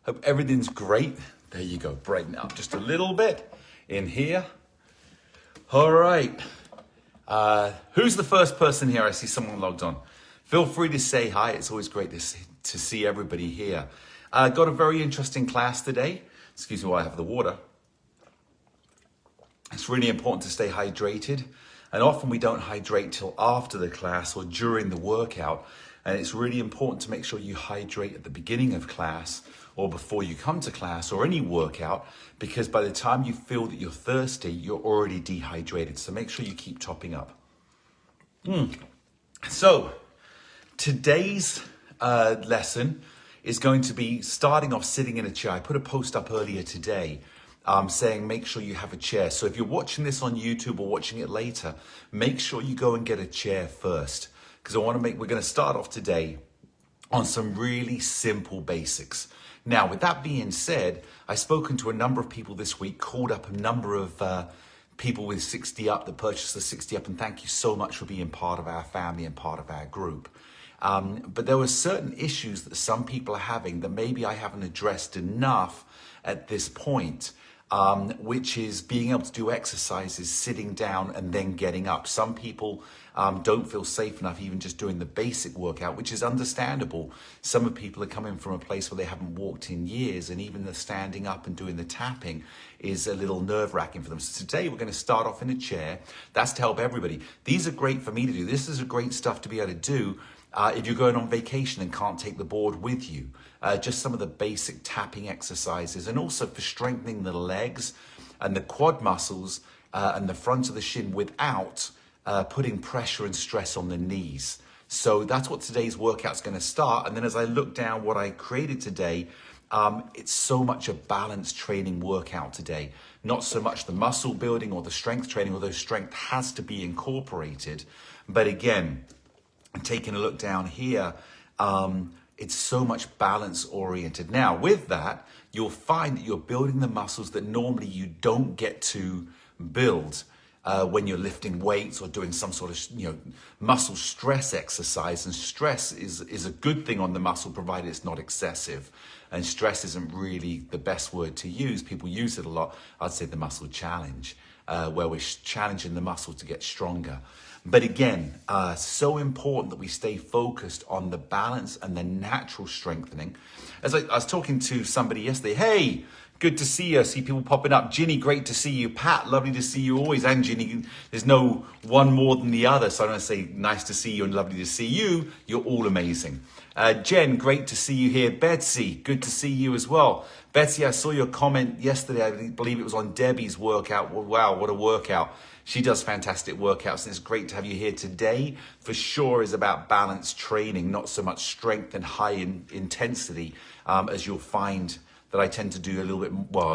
Hope everything's great. There you go, brighten up just a little bit in here. All right. Who's the first person here? I see someone logged on. Feel free to say hi. It's always great to see everybody here. Got a very interesting class today. Excuse me while I have the water. It's really important to stay hydrated. And often we don't hydrate till after the class or during the workout. And it's really important to make sure you hydrate at the beginning of class or before you come to class or any workout, because by the time you feel that you're thirsty, you're already dehydrated. So make sure you keep topping up. So today's lesson is going to be starting off sitting in a chair. I put a post up earlier today saying make sure you have a chair. So if you're watching this on YouTube or watching it later, make sure you go and get a chair first, because we're going to start off today on some really simple basics. Now, with that being said, I've spoken to a number of people this week, called up a number of people with 60 Up that purchased the 60 Up, and thank you so much for being part of our family and part of our group. But there were certain issues that some people are having that maybe I haven't addressed enough at this point, which is being able to do exercises sitting down and then getting up. Some people don't feel safe enough even just doing the basic workout, which is understandable. Some of people are coming from a place where they haven't walked in years, and even the standing up and doing the tapping is a little nerve-wracking for them. So today we're going to start off in a chair. That's to help everybody. These are great for me to do. This is a great stuff to be able to do if you're going on vacation and can't take the board with you. Just some of the basic tapping exercises, and also for strengthening the legs and the quad muscles and the front of the shin without putting pressure and stress on the knees. So that's what today's workout's going to start. And then as I look down what I created today, it's so much a balance training workout today. Not so much the muscle building or the strength training, although strength has to be incorporated. But again, taking a look down here, it's so much balance oriented. Now with that, you'll find that you're building the muscles that normally you don't get to build when you're lifting weights or doing some sort of muscle stress exercise. And stress is a good thing on the muscle, provided it's not excessive. And stress isn't really the best word to use. People use it a lot. I'd say the muscle challenge, where we're challenging the muscle to get stronger. But again, so important that we stay focused on the balance and the natural strengthening. As I was talking to somebody yesterday, hey, good to see you. I see people popping up. Ginny, great to see you. Pat, lovely to see you always. And Ginny, there's no one more than the other. So I don't say nice to see you and lovely to see you. You're all amazing. Jen, great to see you here. Betsy, good to see you as well. Betsy, I saw your comment yesterday. I believe it was on Debbie's workout. Wow, what a workout. She does fantastic workouts, and it's great to have you here today. For sure is about balance training, not so much strength and high intensity, as you'll find that I tend to do a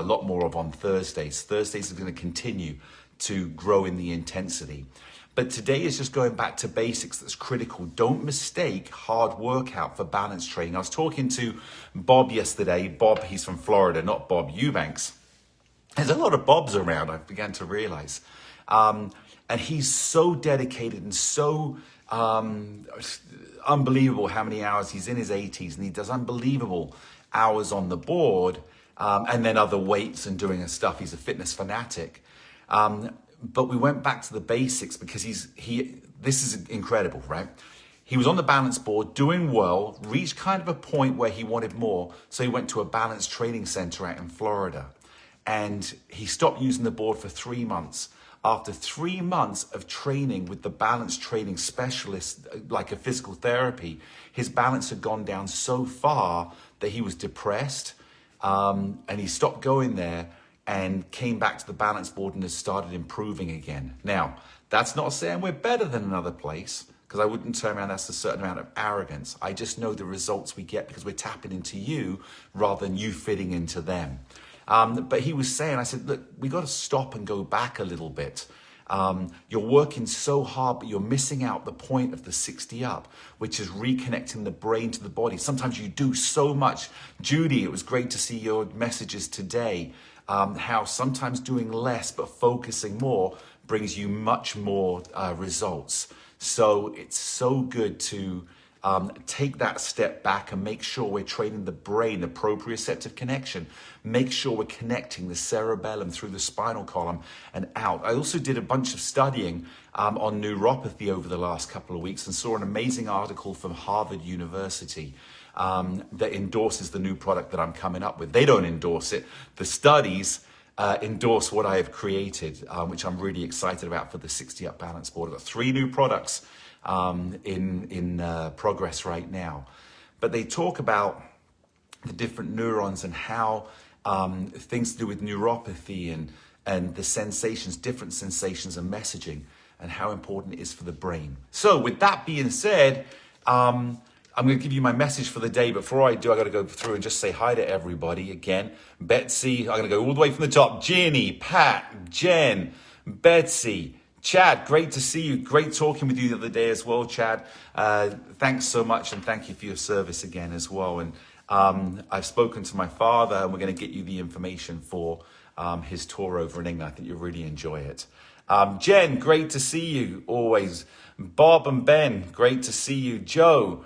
lot more of on Thursdays. Thursdays are going to continue to grow in the intensity. But today is just going back to basics that's critical. Don't mistake hard workout for balance training. I was talking to Bob yesterday. Bob, he's from Florida, not Bob Eubanks. There's a lot of Bobs around, I began to realize. And he's so dedicated and so unbelievable how many hours. He's in his 80s and he does unbelievable hours on the board, and then other weights and doing his stuff. He's a fitness fanatic. But we went back to the basics because this is incredible, right? He was on the balance board doing well, reached kind of a point where he wanted more. So he went to a balance training center out in Florida, and he stopped using the board for 3 months. After 3 months of training with the balance training specialist, like a physical therapy, his balance had gone down so far that he was depressed, and he stopped going there and came back to the balance board and has started improving again. Now, that's not saying we're better than another place, because I wouldn't turn around, that's a certain amount of arrogance. I just know the results we get because we're tapping into you rather than you fitting into them. But he was saying, I said, look, we got to stop and go back a little bit. You're working so hard, but you're missing out the point of the 60 Up, which is reconnecting the brain to the body. Sometimes you do so much. Judy, it was great to see your messages today. How sometimes doing less but focusing more brings you much more results. So it's so good to take that step back and make sure we're training the brain, the proprioceptive connection. Make sure we're connecting the cerebellum through the spinal column and out. I also did a bunch of studying on neuropathy over the last couple of weeks and saw an amazing article from Harvard University that endorses the new product that I'm coming up with. They don't endorse it. The studies endorse what I have created, which I'm really excited about for the 60 Up Balance Board. I've got 3 new products in progress right now. But they talk about the different neurons and how things to do with neuropathy and the sensations, different sensations and messaging, and how important it is for the brain. So with that being said, I'm going to give you my message for the day. Before I do, I got to go through and just say hi to everybody again. Betsy, I'm going to go all the way from the top. Ginny, Pat, Jen, Betsy, Chad, great to see you. Great talking with you the other day as well, Chad. Thanks so much, and thank you for your service again as well. And I've spoken to my father, and we're going to get you the information for his tour over in England. I think you'll really enjoy it. Jen, great to see you always. Bob and Ben, great to see you. Joe,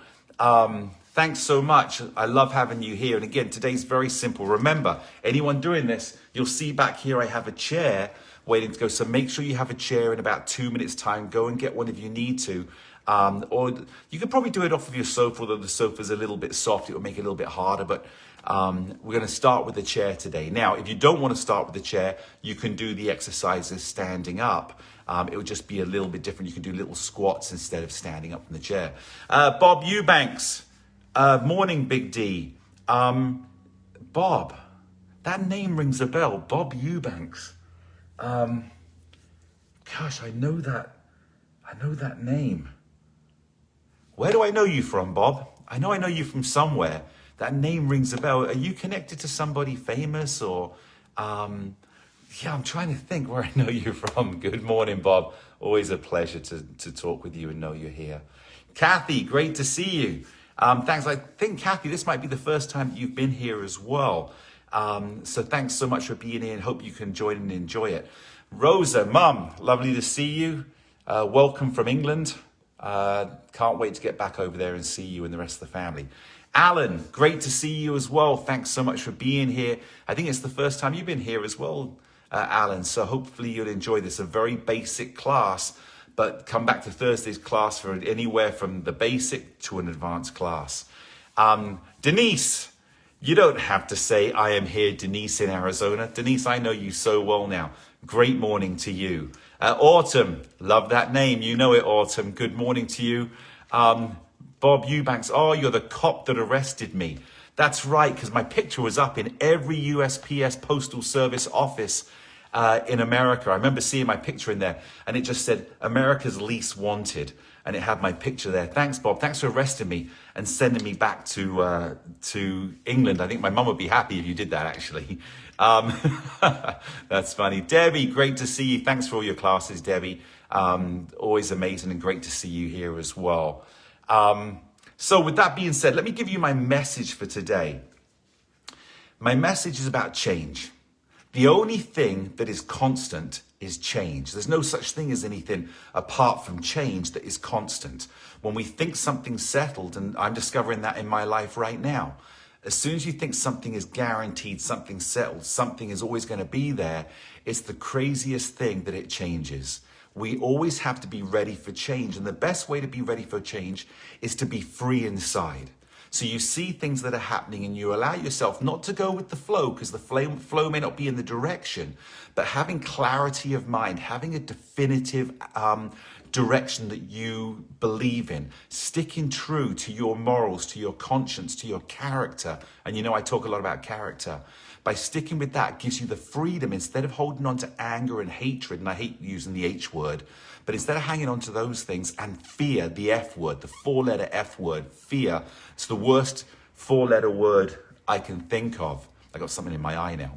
thanks so much. I love having you here. And again, today's very simple. Remember, anyone doing this, you'll see back here I have a chair waiting to go. So make sure you have a chair in about 2 minutes time. Go and get one if you need to. Or you could probably do it off of your sofa, although the sofa's a little bit soft. It will make it a little bit harder, but we're going to start with the chair today. Now, if you don't want to start with the chair, you can do the exercises standing up. It would just be a little bit different. You can do little squats instead of standing up in the chair. Bob Eubanks, morning, Big D. Bob, that name rings a bell. Bob Eubanks. Gosh, I know that name. Where do I know you from, Bob? I know you from somewhere. That name rings a bell. Are you connected to somebody famous or, yeah, I'm trying to think where I know you from. Good morning, Bob. Always a pleasure to talk with you and know you're here. Kathy, great to see you. Thanks. I think, Kathy, this might be the first time that you've been here as well. So thanks so much for being here and hope you can join and enjoy it. Rosa, Mum, lovely to see you. Welcome from England. Can't wait to get back over there and see you and the rest of the family. Alan, great to see you as well. Thanks so much for being here. I think it's the first time you've been here as well, Alan. So hopefully you'll enjoy this. A very basic class, but come back to Thursday's class for anywhere from the basic to an advanced class. Denise, you don't have to say I am here, Denise in Arizona. Denise, I know you so well now. Great morning to you. Autumn, love that name. You know it, Autumn. Good morning to you. Bob Eubanks, oh, you're the cop that arrested me. That's right, because my picture was up in every USPS Postal Service office in America. I remember seeing my picture in there, and it just said, America's Least Wanted. And it had my picture there. Thanks, Bob. Thanks for arresting me and sending me back to England. I think my mum would be happy if you did that, actually. That's funny. Debbie, great to see you. Thanks for all your classes, Debbie. Always amazing and great to see you here as well. So with that being said, let me give you my message for today. My message is about change. The only thing that is constant is change. There's no such thing as anything apart from change that is constant. When we think something's settled, and I'm discovering that in my life right now, as soon as you think something is guaranteed, something's settled, something is always going to be there, it's the craziest thing that it changes. We always have to be ready for change. And the best way to be ready for change is to be free inside. So you see things that are happening and you allow yourself not to go with the flow because the flow may not be in the direction, but having clarity of mind, having a definitive direction that you believe in, sticking true to your morals, to your conscience, to your character. And you know, I talk a lot about character. By sticking with that gives you the freedom instead of holding on to anger and hatred. And I hate using the H word, but instead of hanging on to those things and fear, the F word, the 4-letter F word, fear. It's the worst 4-letter word I can think of. I got something in my eye now.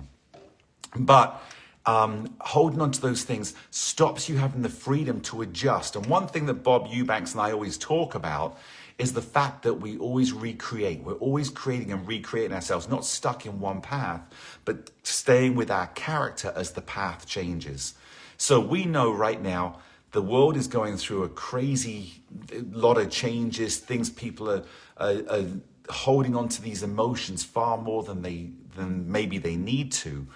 But holding on to those things stops you having the freedom to adjust. And one thing that Bob Eubanks and I always talk about is the fact that we always recreate. We're always creating and recreating ourselves, not stuck in one path, but staying with our character as the path changes. So we know right now The world is going through a crazy lot of changes, things people are holding on to these emotions far more than maybe they need to.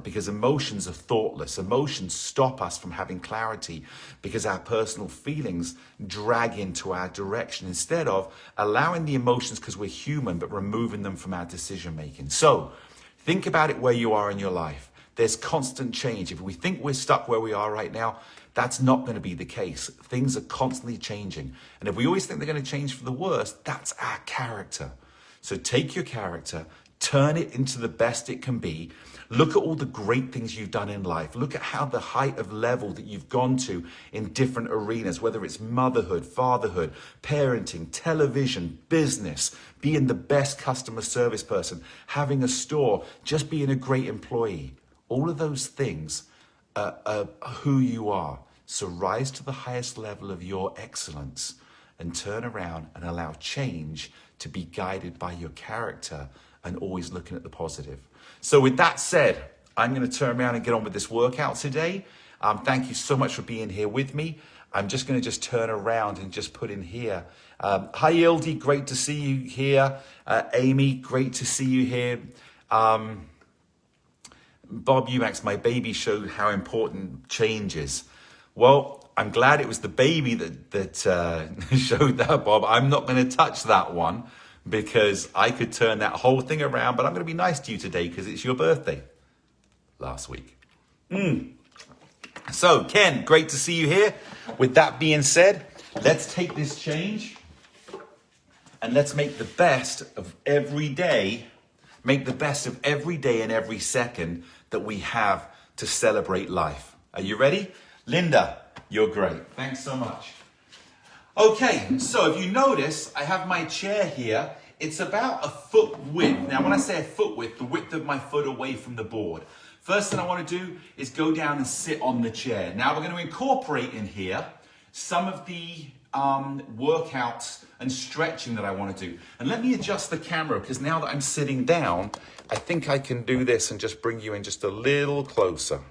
Because emotions are thoughtless. Emotions stop us from having clarity because our personal feelings drag into our direction instead of allowing the emotions because we're human, but removing them from our decision making. So think about it where you are in your life. There's constant change. If we think we're stuck where we are right now, that's not going to be the case. Things are constantly changing. And if we always think they're going to change for the worse, that's our character. So take your character, turn it into the best it can be. Look at all the great things you've done in life. Look at how the height of level that you've gone to in different arenas, whether it's motherhood, fatherhood, parenting, television, business, being the best customer service person, having a store, just being a great employee. All of those things are who you are. So rise to the highest level of your excellence and turn around and allow change to be guided by your character and always looking at the positive. So with that said, I'm going to turn around and get on with this workout today. Thank you so much for being here with me. I'm just going to turn around and just put in here. Hi, Ildi, great to see you here. Amy, great to see you here. Bob Eubanks, my baby showed how important change is. Well, I'm glad it was the baby that showed that, Bob. I'm not going to touch that one because I could turn that whole thing around, but I'm going to be nice to you today because it's your birthday last week. So, Ken, great to see you here. With that being said, let's take this change and let's make the best of every day. Make the best of every day and every second that we have to celebrate life. Are you ready? Linda, you're great. Thanks so much. Okay, so if you notice, I have my chair here. It's about a foot width. Now, when I say a foot width, the width of my foot away from the board. First thing I want to do is go down and sit on the chair. Now, we're going to incorporate in here some of the workouts and stretching that I want to do. And let me adjust the camera because now that I'm sitting down, I think I can do this and just bring you in just a little closer.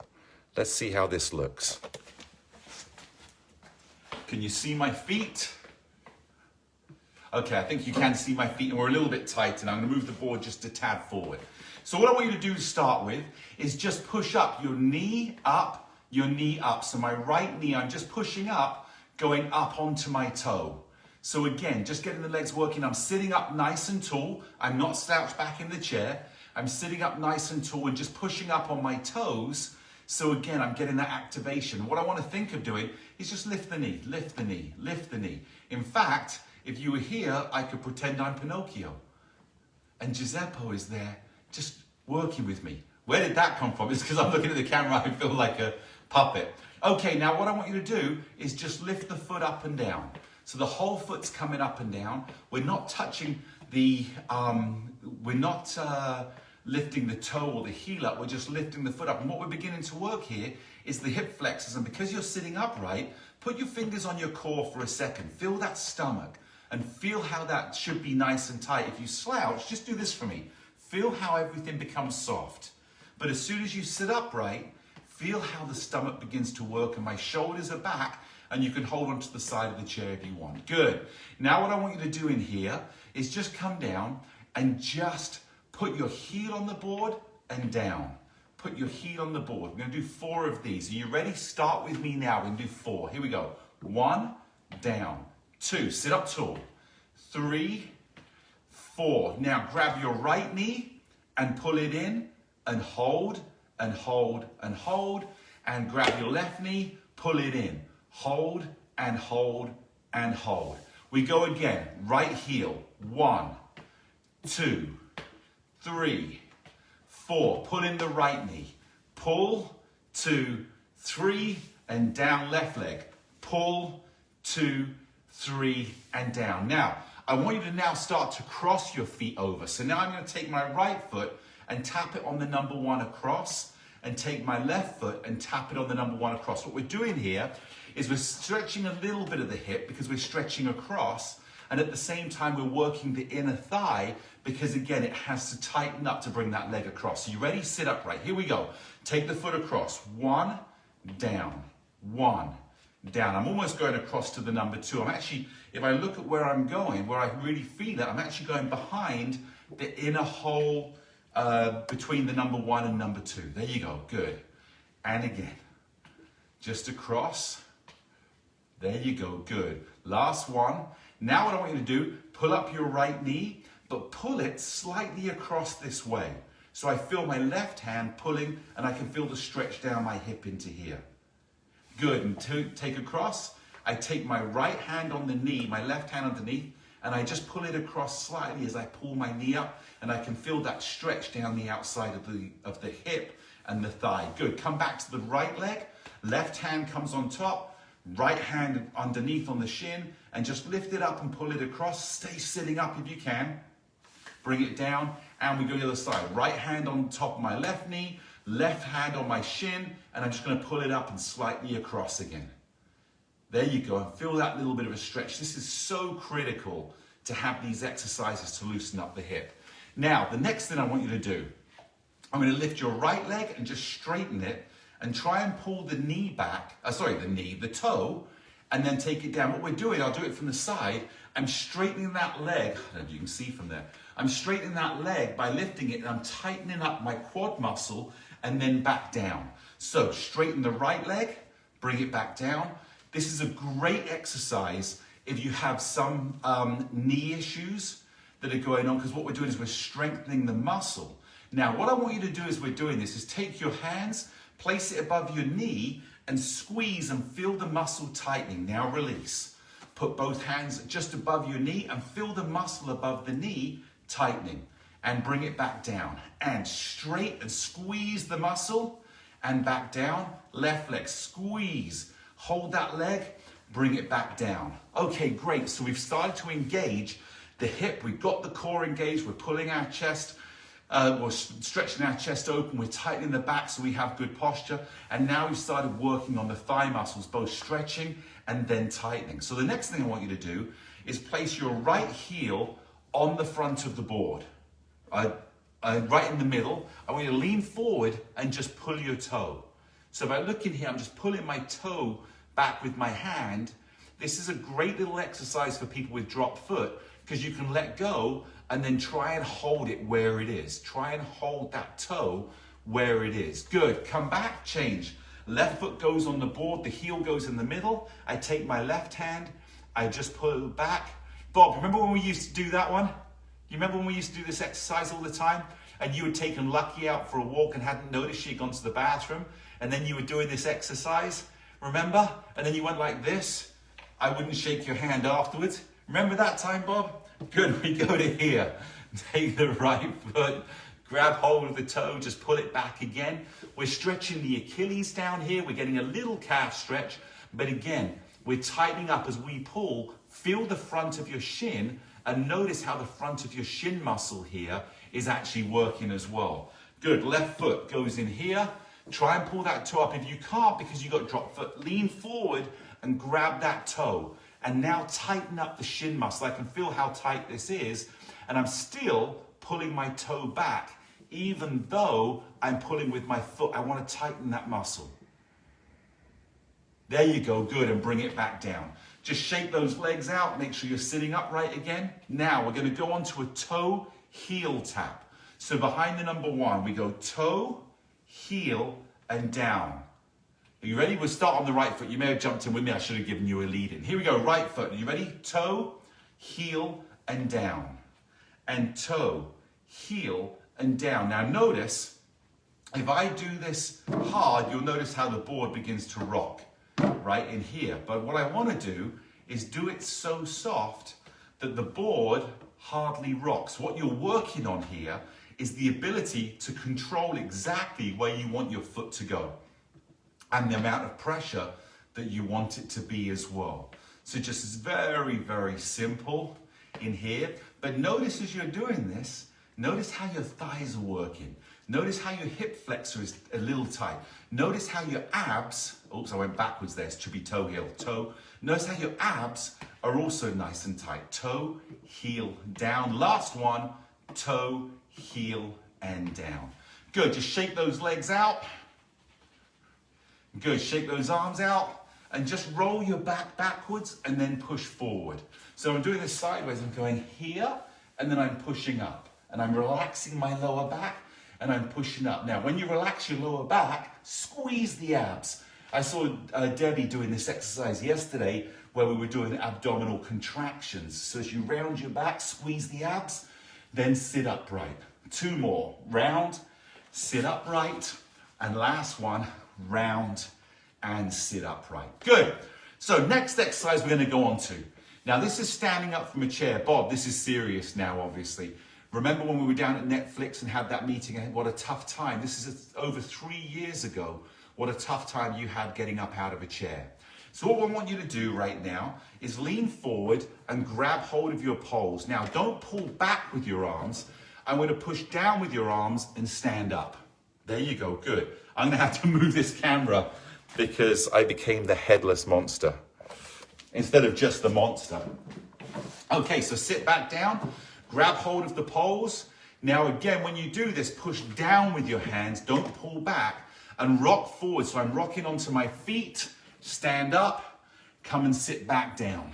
Let's see how this looks. Can you see my feet? Okay, I think you can see my feet and we're a little bit tight and I'm going to move the board just a tad forward. So what I want you to do to start with is just push up your knee up, your knee up. So my right knee, I'm just pushing up, going up onto my toe. So again, just getting the legs working. I'm sitting up nice and tall. I'm not slouched back in the chair. I'm sitting up nice and tall and just pushing up on my toes. So again, I'm getting that activation. What I want to think of doing is just lift the knee, lift the knee, lift the knee. In fact, if you were here, I could pretend I'm Pinocchio. And Giuseppe is there just working with me. Where did that come from? It's because I'm looking at the camera, I feel like a puppet. Okay, now what I want you to do is just lift the foot up and down. So the whole foot's coming up and down. We're not touching the, lifting the toe or the heel up, we're just lifting the foot up. And what we're beginning to work here is the hip flexors. And because you're sitting upright, put your fingers on your core for a second. Feel that stomach and feel how that should be nice and tight. If you slouch, just do this for me. Feel how everything becomes soft. But as soon as you sit upright, feel how the stomach begins to work and my shoulders are back and you can hold onto the side of the chair if you want. Good. Now what I want you to do in here is just come down and just put your heel on the board and down. Put your heel on the board. We're going to do 4 of these. Are you ready? Start with me now. We're going to do 4. Here we go. 1, down. 2, sit up tall. 3, 4. Now grab your right knee and pull it in and hold and hold and hold. And grab your left knee, pull it in. Hold and hold and hold. We go again. Right heel. 1, 2, 3, 4. Pull in the right knee. Pull, 2, 3, and down left leg. Pull, 2, 3, and down. Now, I want you to now start to cross your feet over. So now I'm going to take my right foot and tap it on the number 1 across, and take my left foot and tap it on the number 1 across. What we're doing here is we're stretching a little bit of the hip because we're stretching across, and at the same time we're working the inner thigh because again it has to tighten up to bring that leg across. So you ready? Sit upright. Here we go. Take the foot across. 1, down. 1, down. I'm almost going across to the number 2. I'm actually, if I look at where I'm going, where I really feel it, I'm actually going behind the inner hole between the number 1 and number 2. There you go, good. And again, just across. There you go, good. Last one. Now what I want you to do, pull up your right knee, but pull it slightly across this way. So I feel my left hand pulling and I can feel the stretch down my hip into here. Good, and take across. I take my right hand on the knee, my left hand underneath, and I just pull it across slightly as I pull my knee up, and I can feel that stretch down the outside of the hip and the thigh. Good, come back to the right leg. Left hand comes on top, right hand underneath on the shin, and just lift it up and pull it across. Stay sitting up if you can. Bring it down, and we go to the other side. Right hand on top of my left knee, left hand on my shin, and I'm just going to pull it up and slightly across again. There you go, and feel that little bit of a stretch. This is so critical to have these exercises to loosen up the hip. Now, the next thing I want you to do, I'm going to lift your right leg and just straighten it and try and pull the knee back, the toe, and then take it down. What we're doing, I'll do it from the side, I'm straightening that leg, I don't know if you can see from there, I'm straightening that leg by lifting it and I'm tightening up my quad muscle and then back down. So straighten the right leg, bring it back down. This is a great exercise if you have some knee issues that are going on, because what we're doing is we're strengthening the muscle. Now, what I want you to do as we're doing this is take your hands, place it above your knee and squeeze and feel the muscle tightening. Now release. Put both hands just above your knee and feel the muscle above the knee tightening, and bring it back down and straight and squeeze the muscle and back down. Left leg, squeeze, hold that leg, bring it back down. Okay, great. So we've started to engage the hip. We've got the core engaged. We're pulling our chest, we're stretching our chest open. We're tightening the back so we have good posture. And now we've started working on the thigh muscles, both stretching and then tightening. So the next thing I want you to do is place your right heel on the front of the board, right in the middle. I want you to lean forward and just pull your toe. So if I look in here, I'm just pulling my toe back with my hand. This is a great little exercise for people with drop foot, because you can let go and then try and hold it where it is. Try and hold that toe where it is. Good, come back, change. Left foot goes on the board, the heel goes in the middle. I take my left hand, I just pull it back. Bob, remember when we used to do that one? You remember when we used to do this exercise all the time? And you had taken Lucky out for a walk and hadn't noticed she'd gone to the bathroom, and then you were doing this exercise, remember? And then you went like this. I wouldn't shake your hand afterwards. Remember that time, Bob? Good, we go to here. Take the right foot, grab hold of the toe, just pull it back again. We're stretching the Achilles down here. We're getting a little calf stretch, but again, we're tightening up as we pull. Feel the front of your shin and notice how the front of your shin muscle here is actually working as well. Good, left foot goes in here. Try and pull that toe up. If you can't because you've got drop foot, lean forward and grab that toe. And now tighten up the shin muscle. I can feel how tight this is. And I'm still pulling my toe back, even though I'm pulling with my foot. I want to tighten that muscle. There you go, good, and bring it back down. Just shake those legs out, make sure you're sitting upright again. Now we're going to go on to a toe heel tap. So behind the number 1, we go toe, heel, and down. Are you ready? We'll start on the right foot. You may have jumped in with me. I should have given you a lead in. Here we go, right foot. Are you ready? Toe, heel, and down. And toe, heel, and down. Now notice, if I do this hard, you'll notice how the board begins to rock right in here. But what I want to do is do it so soft that the board hardly rocks. What you're working on here is the ability to control exactly where you want your foot to go and the amount of pressure that you want it to be as well. So just is very, very simple in here. But notice as you're doing this, notice how your thighs are working. Notice how your hip flexor is a little tight. Notice how your abs, oops, I went backwards there, it should be toe, heel, toe. Notice how your abs are also nice and tight. Toe, heel, down. Last one, toe, heel, and down. Good, just shake those legs out. Good, shake those arms out. and just roll your back backwards and then push forward. So I'm doing this sideways. I'm going here and then I'm pushing up and I'm relaxing my lower back and I'm pushing up. Now, when you relax your lower back, squeeze the abs. I saw Debbie doing this exercise yesterday where we were doing abdominal contractions. So as you round your back, squeeze the abs, then sit upright. 2 more. Round, sit upright, and last one, round and sit upright. Good. So next exercise we're going to go on to. Now this is standing up from a chair. Bob, this is serious now, obviously. Remember when we were down at Netflix and had that meeting? What a tough time. This is over 3 years ago. What a tough time you had getting up out of a chair. So what I want you to do right now is lean forward and grab hold of your poles. Now don't pull back with your arms. I'm going to push down with your arms and stand up. There you go, good. I'm going to have to move this camera because I became the headless monster instead of just the monster. Okay, so sit back down, grab hold of the poles. Now again, when you do this, push down with your hands, don't pull back, and rock forward. So I'm rocking onto my feet, stand up, come and sit back down.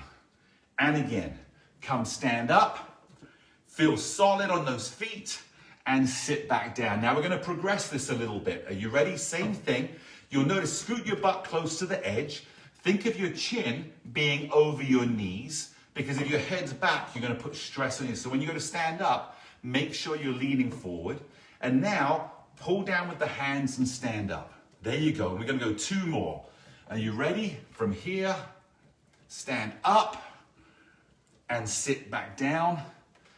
And again, come stand up, feel solid on those feet, and sit back down. Now we're going to progress this a little bit. Are you ready? Same thing. You'll notice, scoot your butt close to the edge. Think of your chin being over your knees, because if your head's back, you're going to put stress on you. So when you go to stand up, make sure you're leaning forward. And now, pull down with the hands and stand up. There you go. We're going to go 2 more. Are you ready? From here, stand up and sit back down.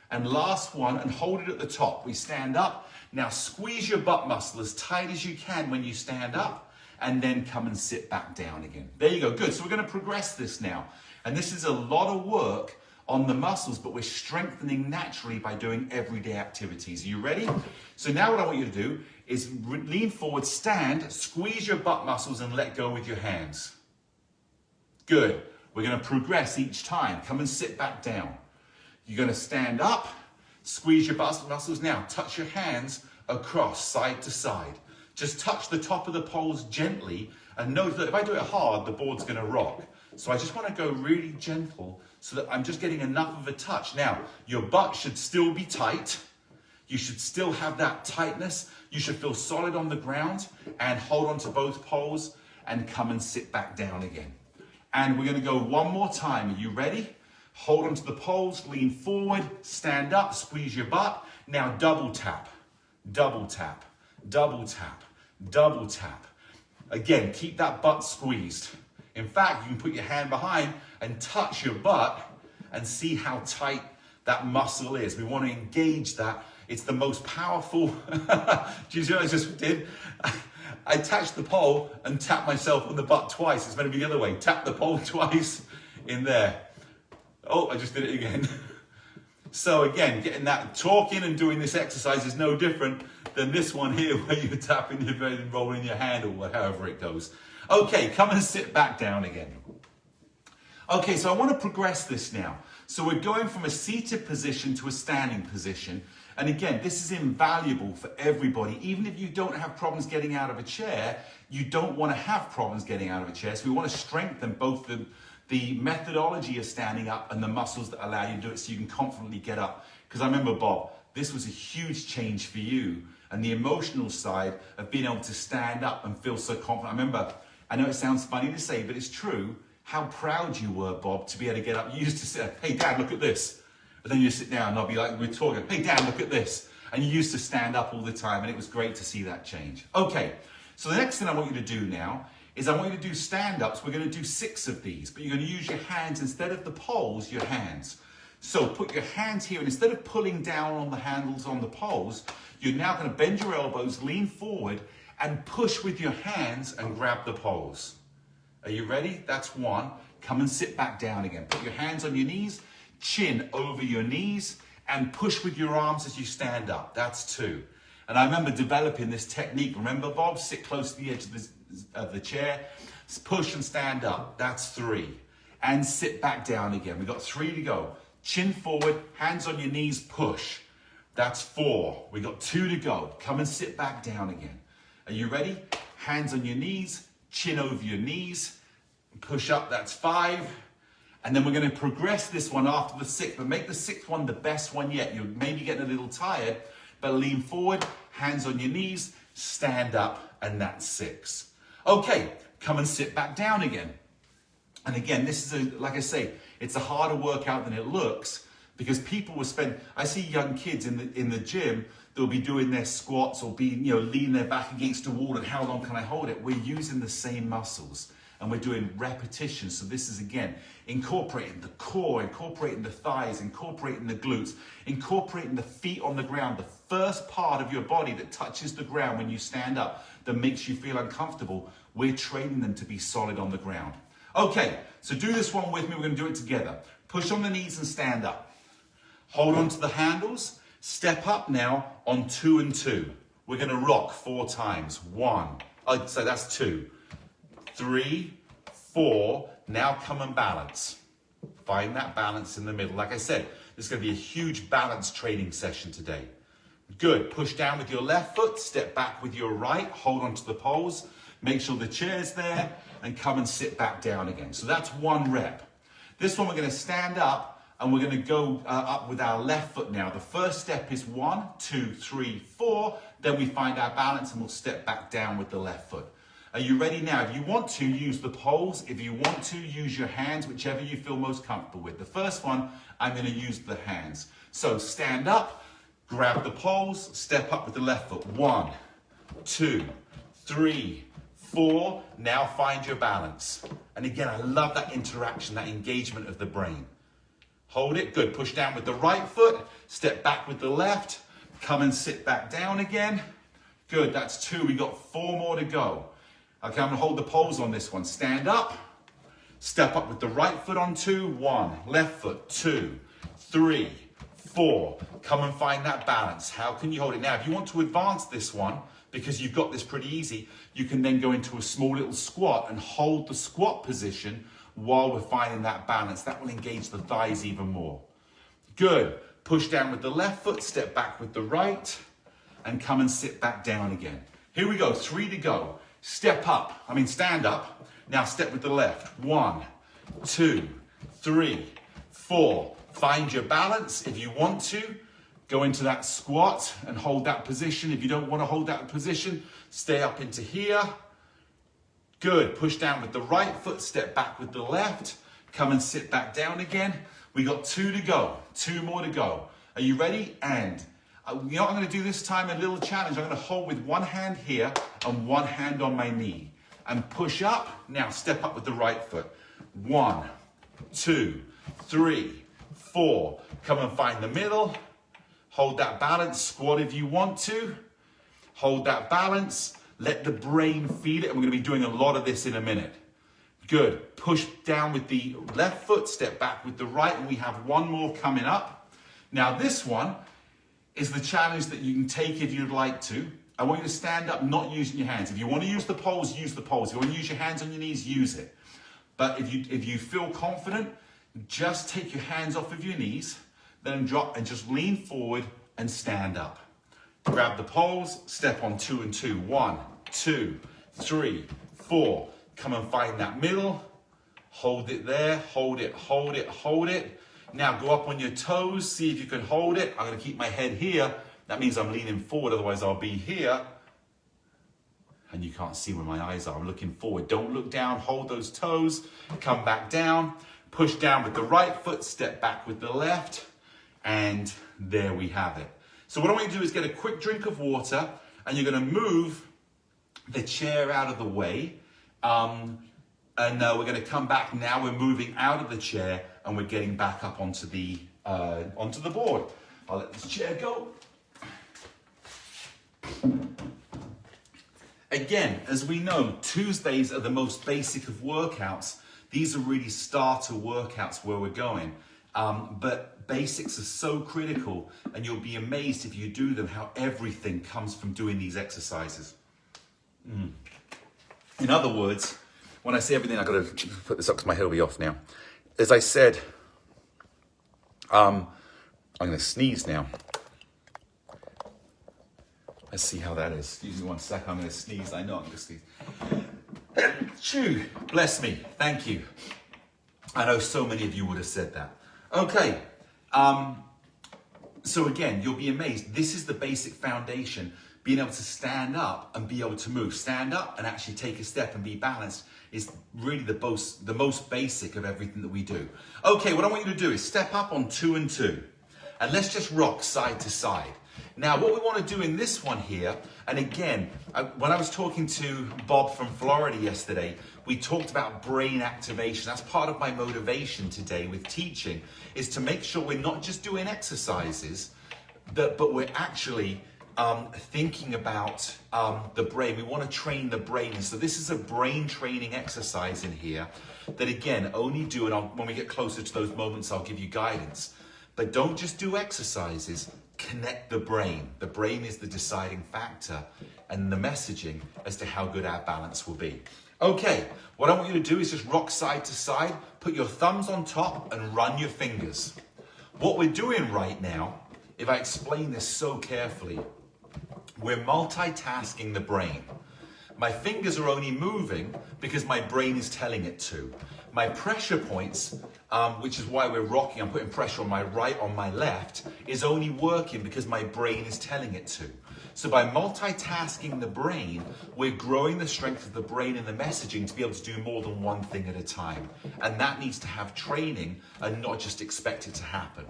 And last one, and hold it at the top. We stand up. Now squeeze your butt muscle as tight as you can when you stand up, and then come and sit back down again. There you go. Good. So we're going to progress this now. And this is a lot of work on the muscles, but we're strengthening naturally by doing everyday activities. Are you ready? So now what I want you to do is lean forward, stand, squeeze your butt muscles and let go with your hands. Good. We're going to progress each time. Come and sit back down. You're going to stand up, squeeze your butt muscles. Now touch your hands across, side to side. Just touch the top of the poles gently, and note that if I do it hard, the board's going to rock. So I just want to go really gentle so that I'm just getting enough of a touch. Now, your butt should still be tight. You should still have that tightness. You should feel solid on the ground, and hold on to both poles and come and sit back down again. And we're going to go 1 more time. Are you ready? Hold on to the poles, lean forward, stand up, squeeze your butt. Now double tap, double tap, double tap, double tap. Again, keep that butt squeezed. In fact, you can put your hand behind and touch your butt and see how tight that muscle is. We want to engage that. It's the most powerful. Do you see what I just did? I attached the pole and tapped myself on the butt twice. It's meant to be the other way. Tap the pole twice in there. Oh, I just did it again. So again, getting that, talking and doing this exercise is no different than this one here where you're tapping your bed and rolling your hand, or however it goes. Okay, come and sit back down again. Okay, so I want to progress this now. So we're going from a seated position to a standing position. And again, this is invaluable for everybody. Even if you don't have problems getting out of a chair, you don't want to have problems getting out of a chair. So we want to strengthen both the methodology of standing up and the muscles that allow you to do it so you can confidently get up. Because I remember, Bob, this was a huge change for you, and the emotional side of being able to stand up and feel so confident. I remember, I know it sounds funny to say, but it's true, how proud you were, Bob, to be able to get up. You used to say, hey, Dad, look at this. And then you sit down and I'll be like, we're talking, hey, Dad, look at this. And you used to stand up all the time, and it was great to see that change. Okay, so the next thing I want you to do now is I want you to do stand-ups. We're going to do 6 of these, but you're going to use your hands instead of the poles, your hands. So put your hands here, and instead of pulling down on the handles on the poles, you're now going to bend your elbows, lean forward, and push with your hands and grab the poles. Are you ready? That's 1. Come and sit back down again. Put your hands on your knees, chin over your knees, and push with your arms as you stand up. That's 2. And I remember developing this technique. Remember, Bob? Sit close to the edge of the chair, push and stand up. That's 3. And sit back down again. We've got 3 to go. Chin forward, hands on your knees, push. That's 4. We've got 2 to go. Come and sit back down again. Are you ready? Hands on your knees, chin over your knees, Push up, that's 5. And then we're going to progress this one after the 6th, but make the 6th one the best one yet. You're maybe getting a little tired, but lean forward, hands on your knees, stand up, and that's 6. Okay, come and sit back down again. And again, this is, like I say, it's a harder workout than it looks, because people will spend, I see young kids in the gym, they'll be doing their squats or be, leaning their back against a wall, and how long can I hold it? We're using the same muscles and we're doing repetitions. So this is, again, incorporating the core, incorporating the thighs, incorporating the glutes, incorporating the feet on the ground, the first part of your body that touches the ground when you stand up that makes you feel uncomfortable. We're training them to be solid on the ground. Okay, so do this one with me. We're going to do it together. Push on the knees and stand up. Hold on to the handles. Step up now on 2 and 2. We're going to rock 4 times. 1. So that's 2. 3, 4. Now come and balance. Find that balance in the middle. Like I said, this is going to be a huge balance training session today. Good. Push down with your left foot. Step back with your right. Hold on to the poles. Make sure the chair's there. And come and sit back down again. So that's 1 rep. This one we're going to stand up and we're going to go up with our left foot now. The first step is 1, 2, 3, 4. Then we find our balance and we'll step back down with the left foot. Are you ready now? If you want to, use the poles. If you want to, use your hands, whichever you feel most comfortable with. The first one, I'm going to use the hands. So stand up, grab the poles, step up with the left foot. 1, 2, 3, 4. Now find your balance. And again, I love that interaction, that engagement of the brain. Hold it. Good. Push down with the right foot. Step back with the left. Come and sit back down again. Good. That's 2. We got 4 more to go. Okay, I'm going to hold the poles on this one. Stand up. Step up with the right foot on 2. 1. Left foot. 2, 3, 4. Come and find that balance. How can you hold it? Now, if you want to advance this one, because you've got this pretty easy, you can then go into a small little squat and hold the squat position while we're finding that balance. That will engage the thighs even more. Good. Push down with the left foot, step back with the right, and come and sit back down again. Here we go. 3 to go. Stand up. Now step with the left. 1, 2, 3, 4. Find your balance. If you want to, go into that squat and hold that position. If you don't want to hold that position, stay up into here. Good. Push down with the right foot, step back with the left. Come and sit back down again. We got 2 to go. 2 more to go. Are you ready? And you know what I'm going to do this time? A little challenge. I'm going to hold with one hand here and one hand on my knee. And push up. Now step up with the right foot. 1, 2, 3, 4. Come and find the middle. Hold that balance. Squat if you want to. Hold that balance. Let the brain feel it. And we're going to be doing a lot of this in a minute. Good. Push down with the left foot. Step back with the right. And we have 1 more coming up. Now this one is the challenge that you can take if you'd like to. I want you to stand up, not using your hands. If you want to use the poles, use the poles. If you want to use your hands on your knees, use it. But if you feel confident, just take your hands off of your knees, then drop and just lean forward and stand up. Grab the poles, step on 2 and 2. 1, 2, 3, 4. Come and find that middle. Hold it there, hold it, hold it, hold it. Now go up on your toes, see if you can hold it. I'm going to keep my head here. That means I'm leaning forward, otherwise I'll be here. And you can't see where my eyes are. I'm looking forward. Don't look down, hold those toes. Come back down, push down with the right foot, step back with the left. And there we have it. So what I want you to do is get a quick drink of water, and you're going to move the chair out of the way. We're going to come back now. We're moving out of the chair and we're getting back up onto the board. I'll let this chair go. Again, as we know, Tuesdays are the most basic of workouts. These are really starter workouts where we're going. But basics are so critical, and you'll be amazed if you do them, how everything comes from doing these exercises. In other words, when I say everything, I've got to put this up because my head will be off now. As I said, I'm going to sneeze now. Let's see how that is. Excuse me 1 second, I'm going to sneeze. I know I'm going to sneeze. Phew, bless me, thank you. I know so many of you would have said that. Okay, so again, you'll be amazed. This is the basic foundation. Being able to stand up and be able to move. Stand up and actually take a step and be balanced is really the most basic of everything that we do. Okay, what I want you to do is step up on 2 and 2. And let's just rock side to side. Now, what we want to do in this one here, and again, when I was talking to Bob from Florida yesterday, we talked about brain activation. That's part of my motivation today with teaching, is to make sure we're not just doing exercises, but we're actually thinking about the brain. We want to train the brain. And so this is a brain training exercise in here that, again, only do, and when we get closer to those moments, I'll give you guidance. But don't just do exercises, connect the brain. The brain is the deciding factor and the messaging as to how good our balance will be. Okay, what I want you to do is just rock side to side, put your thumbs on top and run your fingers. What we're doing right now, if I explain this so carefully, we're multitasking the brain. My fingers are only moving because my brain is telling it to. My pressure points, which is why we're rocking, I'm putting pressure on my right, on my left, is only working because my brain is telling it to. So by multitasking the brain, we're growing the strength of the brain and the messaging to be able to do more than one thing at a time. And that needs to have training and not just expect it to happen.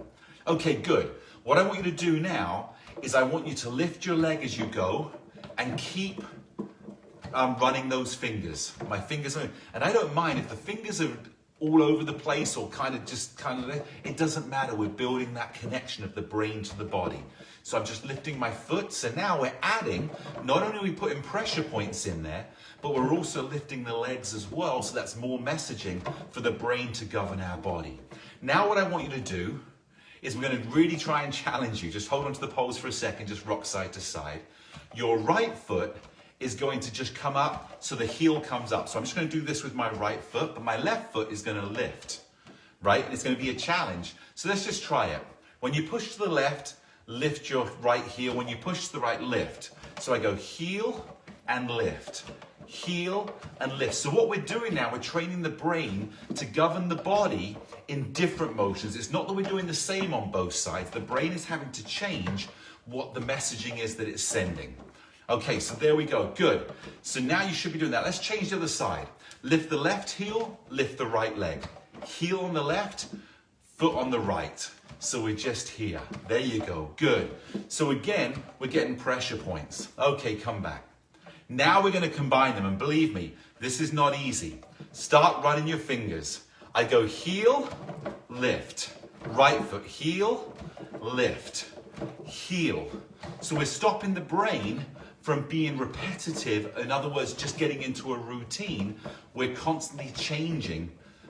Okay, good. What I want you to do now is I want you to lift your leg as you go and keep running those fingers. My fingers are, and I don't mind if the fingers are all over the place or it doesn't matter. We're building that connection of the brain to the body. So I'm just lifting my foot. So now we're adding, not only are we putting pressure points in there, but we're also lifting the legs as well. So that's more messaging for the brain to govern our body. Now what I want you to do is we're going to really try and challenge you. Just hold on to the poles for a second, just rock side to side. Your right foot is going to just come up so the heel comes up. So I'm just going to do this with my right foot, but my left foot is going to lift, right? And it's going to be a challenge. So let's just try it. When you push to the left, lift your right heel. When you push to the right, lift. So I go heel and lift, heel and lift. So what we're doing now, we're training the brain to govern the body in different motions. It's not that we're doing the same on both sides. The brain is having to change what the messaging is that it's sending. Okay, so there we go, good. So now you should be doing that. Let's change the other side. Lift the left heel, lift the right leg. Heel on the left, foot on the right. So we're just here. There you go, good. So again, we're getting pressure points. Okay, come back. Now we're gonna combine them, and believe me, this is not easy. Start running your fingers. I go heel, lift. Right foot, heel, lift, heel. So we're stopping the brain from being repetitive. In other words, just getting into a routine. We're constantly changing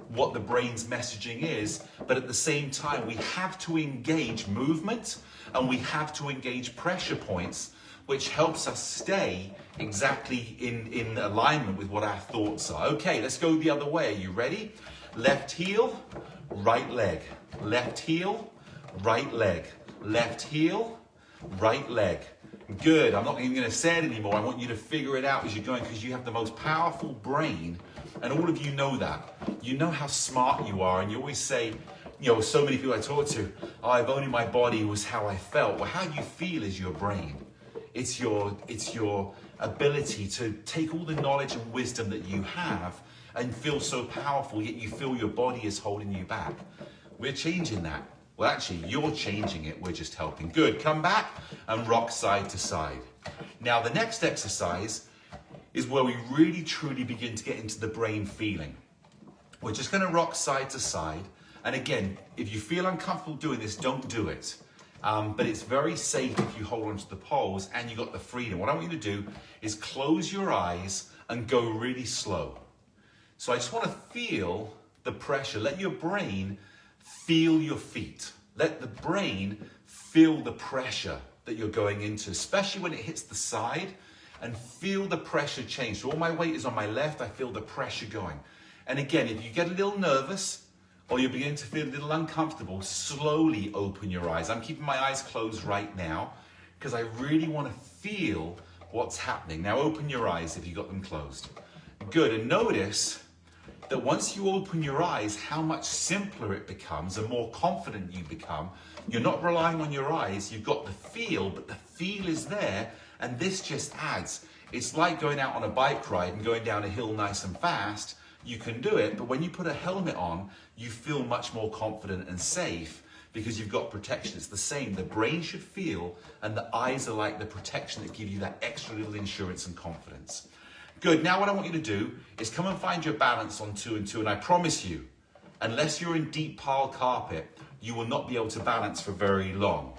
what the brain's messaging is, but at the same time, we have to engage movement and we have to engage pressure points, which helps us stay exactly in alignment with what our thoughts are. Okay, let's go the other way. Are you ready? Left heel, right leg. Left heel, right leg. Left heel, right leg. Good. I'm not even going to say it anymore. I want you to figure it out as you're going, because you have the most powerful brain, and all of you know that. You know how smart you are, and you always say, you know, so many people I talk to, oh, if only my body was how I felt. Well, how you feel is your brain. It's your ability to take all the knowledge and wisdom that you have and feel so powerful, yet you feel your body is holding you back. We're changing that. Well, actually, you're changing it. We're just helping. Good. Come back and rock side to side. Now, the next exercise is where we really, truly begin to get into the brain feeling. We're just going to rock side to side. And again, if you feel uncomfortable doing this, don't do it. But it's very safe if you hold onto the poles and you got the freedom. What I want you to do is close your eyes and go really slow. So I just want to feel the pressure. Let your brain feel your feet. Let the brain feel the pressure that you're going into, especially when it hits the side, and feel the pressure change. So all my weight is on my left, I feel the pressure going. And again, if you get a little nervous or you're beginning to feel a little uncomfortable, slowly open your eyes. I'm keeping my eyes closed right now because I really want to feel what's happening. Now open your eyes if you got them closed. Good, and notice that once you open your eyes, how much simpler it becomes and more confident you become. You're not relying on your eyes, you've got the feel, but the feel is there, and this just adds. It's like going out on a bike ride and going down a hill nice and fast. You can do it, but when you put a helmet on, you feel much more confident and safe because you've got protection. It's the same. The brain should feel, and the eyes are like the protection that give you that extra little insurance and confidence. Good, now what I want you to do is come and find your balance on 2 and 2, and I promise you, unless you're in deep pile carpet, you will not be able to balance for very long.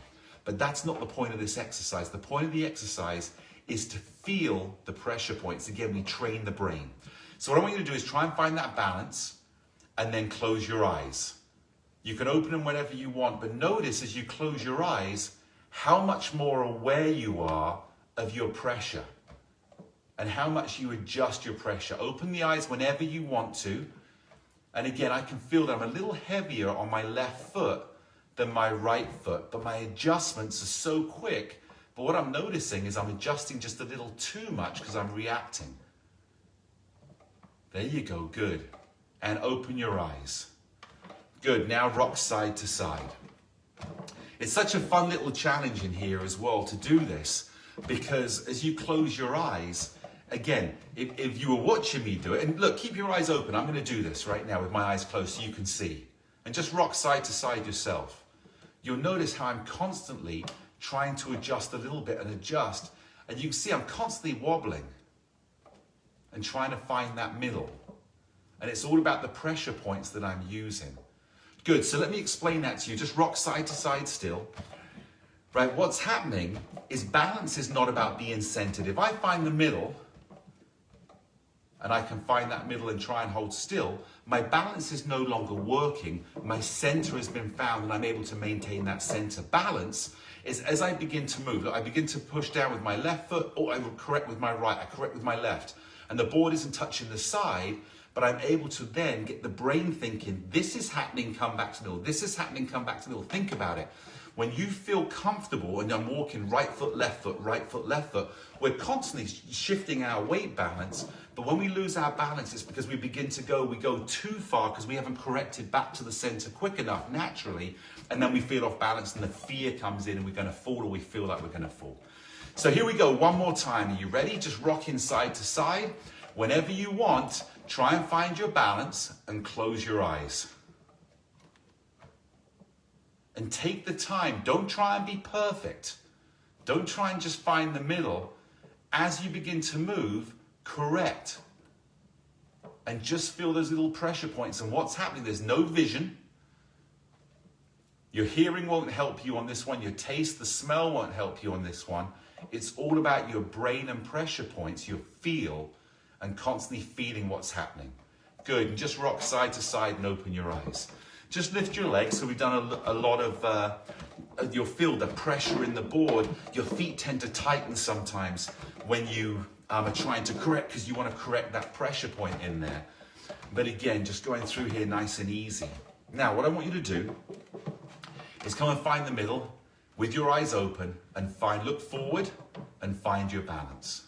But that's not the point of this exercise. The point of the exercise is to feel the pressure points. Again, we train the brain. So what I want you to do is try and find that balance and then close your eyes. You can open them whenever you want, but notice as you close your eyes how much more aware you are of your pressure and how much you adjust your pressure. Open the eyes whenever you want to. And again, I can feel that I'm a little heavier on my left foot than my right foot, but my adjustments are so quick. But what I'm noticing is I'm adjusting just a little too much because I'm reacting. There you go, good. And open your eyes. Good, now rock side to side. It's such a fun little challenge in here as well to do this, because as you close your eyes, again, if you were watching me do it, and look, keep your eyes open. I'm going to do this right now with my eyes closed so you can see. And just rock side to side yourself. You'll notice how I'm constantly trying to adjust a little bit and adjust. And you can see I'm constantly wobbling and trying to find that middle. And it's all about the pressure points that I'm using. Good, so let me explain that to you. Just rock side to side still. Right, what's happening is balance is not about being centered. If I find the middle, and I can find that middle and try and hold still, my balance is no longer working. My center has been found and I'm able to maintain that center. Balance is as I begin to move, I begin to push down with my left foot, or I will correct with my right, I correct with my left. And the board isn't touching the side, but I'm able to then get the brain thinking, this is happening, come back to middle. This is happening, come back to middle. Think about it. When you feel comfortable and I'm walking right foot, left foot, left foot, we're constantly shifting our weight balance. But when we lose our balance, it's because we begin to go, we go too far because we haven't corrected back to the center quick enough naturally. And then we feel off balance and the fear comes in and we're going to fall, or we feel like we're going to fall. So here we go, one more time. Are you ready? Just rocking side to side. Whenever you want, try and find your balance and close your eyes. And take the time. Don't try and be perfect. Don't try and just find the middle. As you begin to move, correct. And just feel those little pressure points. And what's happening, there's no vision. Your hearing won't help you on this one. Your taste, the smell won't help you on this one. It's all about your brain and pressure points, your feel, and constantly feeling what's happening. Good, and just rock side to side and open your eyes. Just lift your legs. So we've done a lot of, you'll feel the pressure in the board. Your feet tend to tighten sometimes when you are trying to correct, because you want to correct that pressure point in there. But again, just going through here nice and easy. Now, what I want you to do is come and find the middle with your eyes open and look forward and find your balance.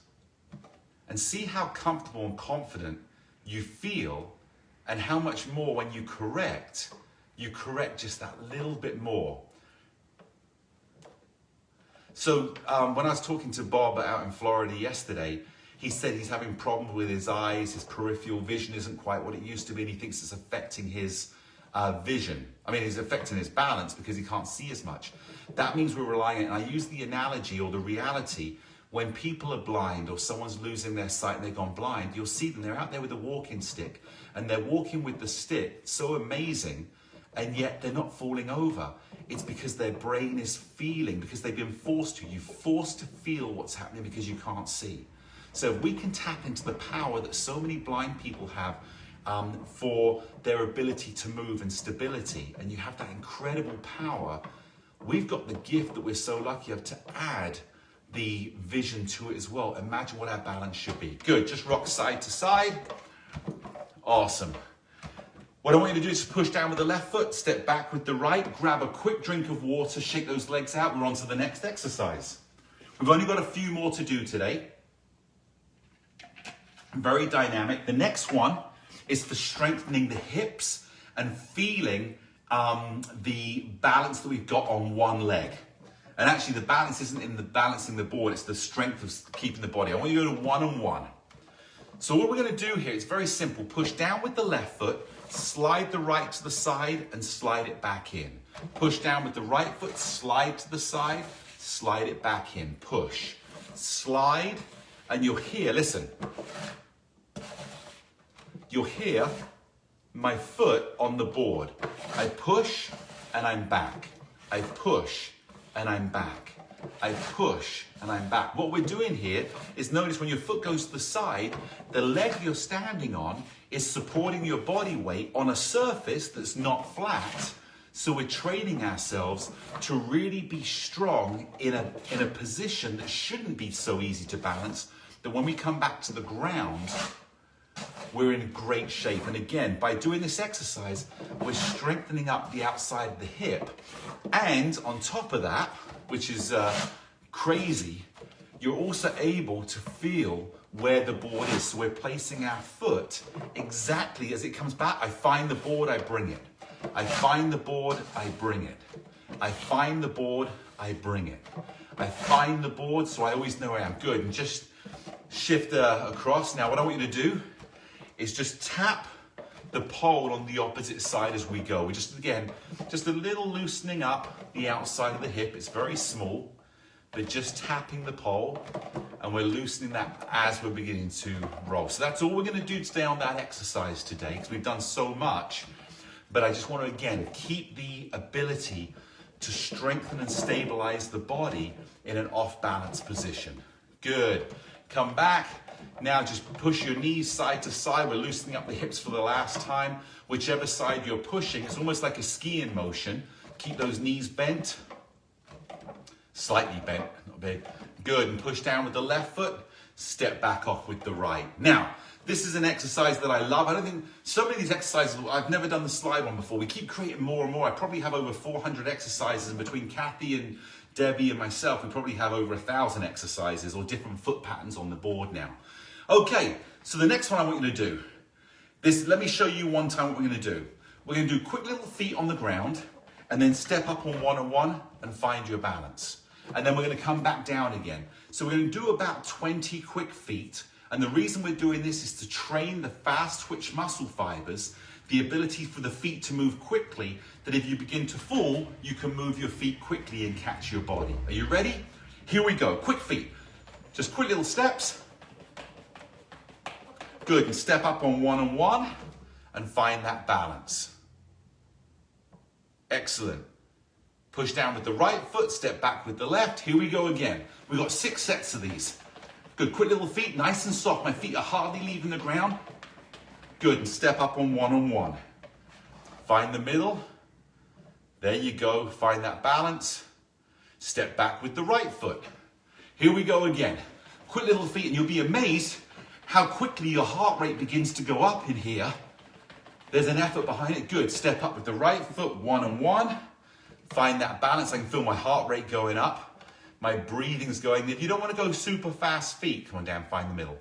And see how comfortable and confident you feel, and how much more when you correct just that little bit more. So when I was talking to Bob out in Florida yesterday, he said he's having problems with his eyes, his peripheral vision isn't quite what it used to be, and he thinks it's affecting his vision. I mean, it's affecting his balance because he can't see as much. That means we're relying on, and I use the analogy or the reality, when people are blind or someone's losing their sight and they've gone blind, you'll see them, they're out there with a walking stick and they're walking with the stick, so amazing, and yet they're not falling over. It's because their brain is feeling, because they've been forced to. You're forced to feel what's happening because you can't see. So if we can tap into the power that so many blind people have for their ability to move and stability, and you have that incredible power, we've got the gift that we're so lucky of to add the vision to it as well. Imagine what our balance should be. Good, just rock side to side. Awesome. What I want you to do is push down with the left foot, step back with the right, grab a quick drink of water, shake those legs out. We're on to the next exercise. We've only got a few more to do today. Very dynamic. The next one is for strengthening the hips and feeling the balance that we've got on one leg. And actually the balance isn't in the balancing the board, it's the strength of keeping the body. I want you to go to one and one. So what we're going to do here is very simple. Push down with the left foot, slide the right to the side and slide it back in. Push down with the right foot, slide to the side, slide it back in. Push, slide, and you'll hear, listen, you'll hear my foot on the board. I push and I'm back. I push and I'm back. I push and I'm back. What we're doing here is notice when your foot goes to the side, the leg you're standing on is supporting your body weight on a surface that's not flat. So we're training ourselves to really be strong in a position that shouldn't be so easy to balance, that when we come back to the ground, we're in great shape. And again, by doing this exercise, we're strengthening up the outside of the hip. And on top of that, which is crazy, you're also able to feel where the board is. So we're placing our foot exactly as it comes back. I find the board, I bring it. I find the board, I bring it. I find the board, I bring it. I find the board, so I always know where I am. Good, and just shift across. Now what I want you to do is just tap the pole on the opposite side as we go. We just, again, just a little loosening up the outside of the hip. It's very small, but just tapping the pole, and we're loosening that as we're beginning to roll. So that's all we're gonna do today on that exercise today, because we've done so much. But I just want to, again, keep the ability to strengthen and stabilize the body in an off-balance position. Good. Come back. Now just push your knees side to side. We're loosening up the hips for the last time. Whichever side you're pushing, it's almost like a skiing motion. Keep those knees bent. Slightly bent, not big. Good, and push down with the left foot. Step back off with the right. Now, this is an exercise that I love. I don't think, so many of these exercises, I've never done the slide one before. We keep creating more and more. I probably have over 400 exercises, and between Kathy and Debbie and myself, we probably have over 1,000 exercises or different foot patterns on the board now. Okay, so the next one I want you to do, let me show you one time what we're gonna do. We're gonna do quick little feet on the ground, and then step up on one and one and find your balance. And then we're gonna come back down again. So we're gonna do about 20 quick feet. And the reason we're doing this is to train the fast twitch muscle fibers, the ability for the feet to move quickly, that if you begin to fall, you can move your feet quickly and catch your body. Are you ready? Here we go, quick feet. Just quick little steps. Good, and step up on one and find that balance. Excellent. Push down with the right foot, step back with the left. Here we go again. We've got 6 sets of these. Good, quick little feet, nice and soft. My feet are hardly leaving the ground. Good, and step up on one. Find the middle. There you go, find that balance. Step back with the right foot. Here we go again. Quick little feet, and you'll be amazed how quickly your heart rate begins to go up in here. There's an effort behind it. Good, step up with the right foot, one and one. Find that balance. I can feel my heart rate going up. My breathing's going. If you don't want to go super fast feet, come on down, find the middle.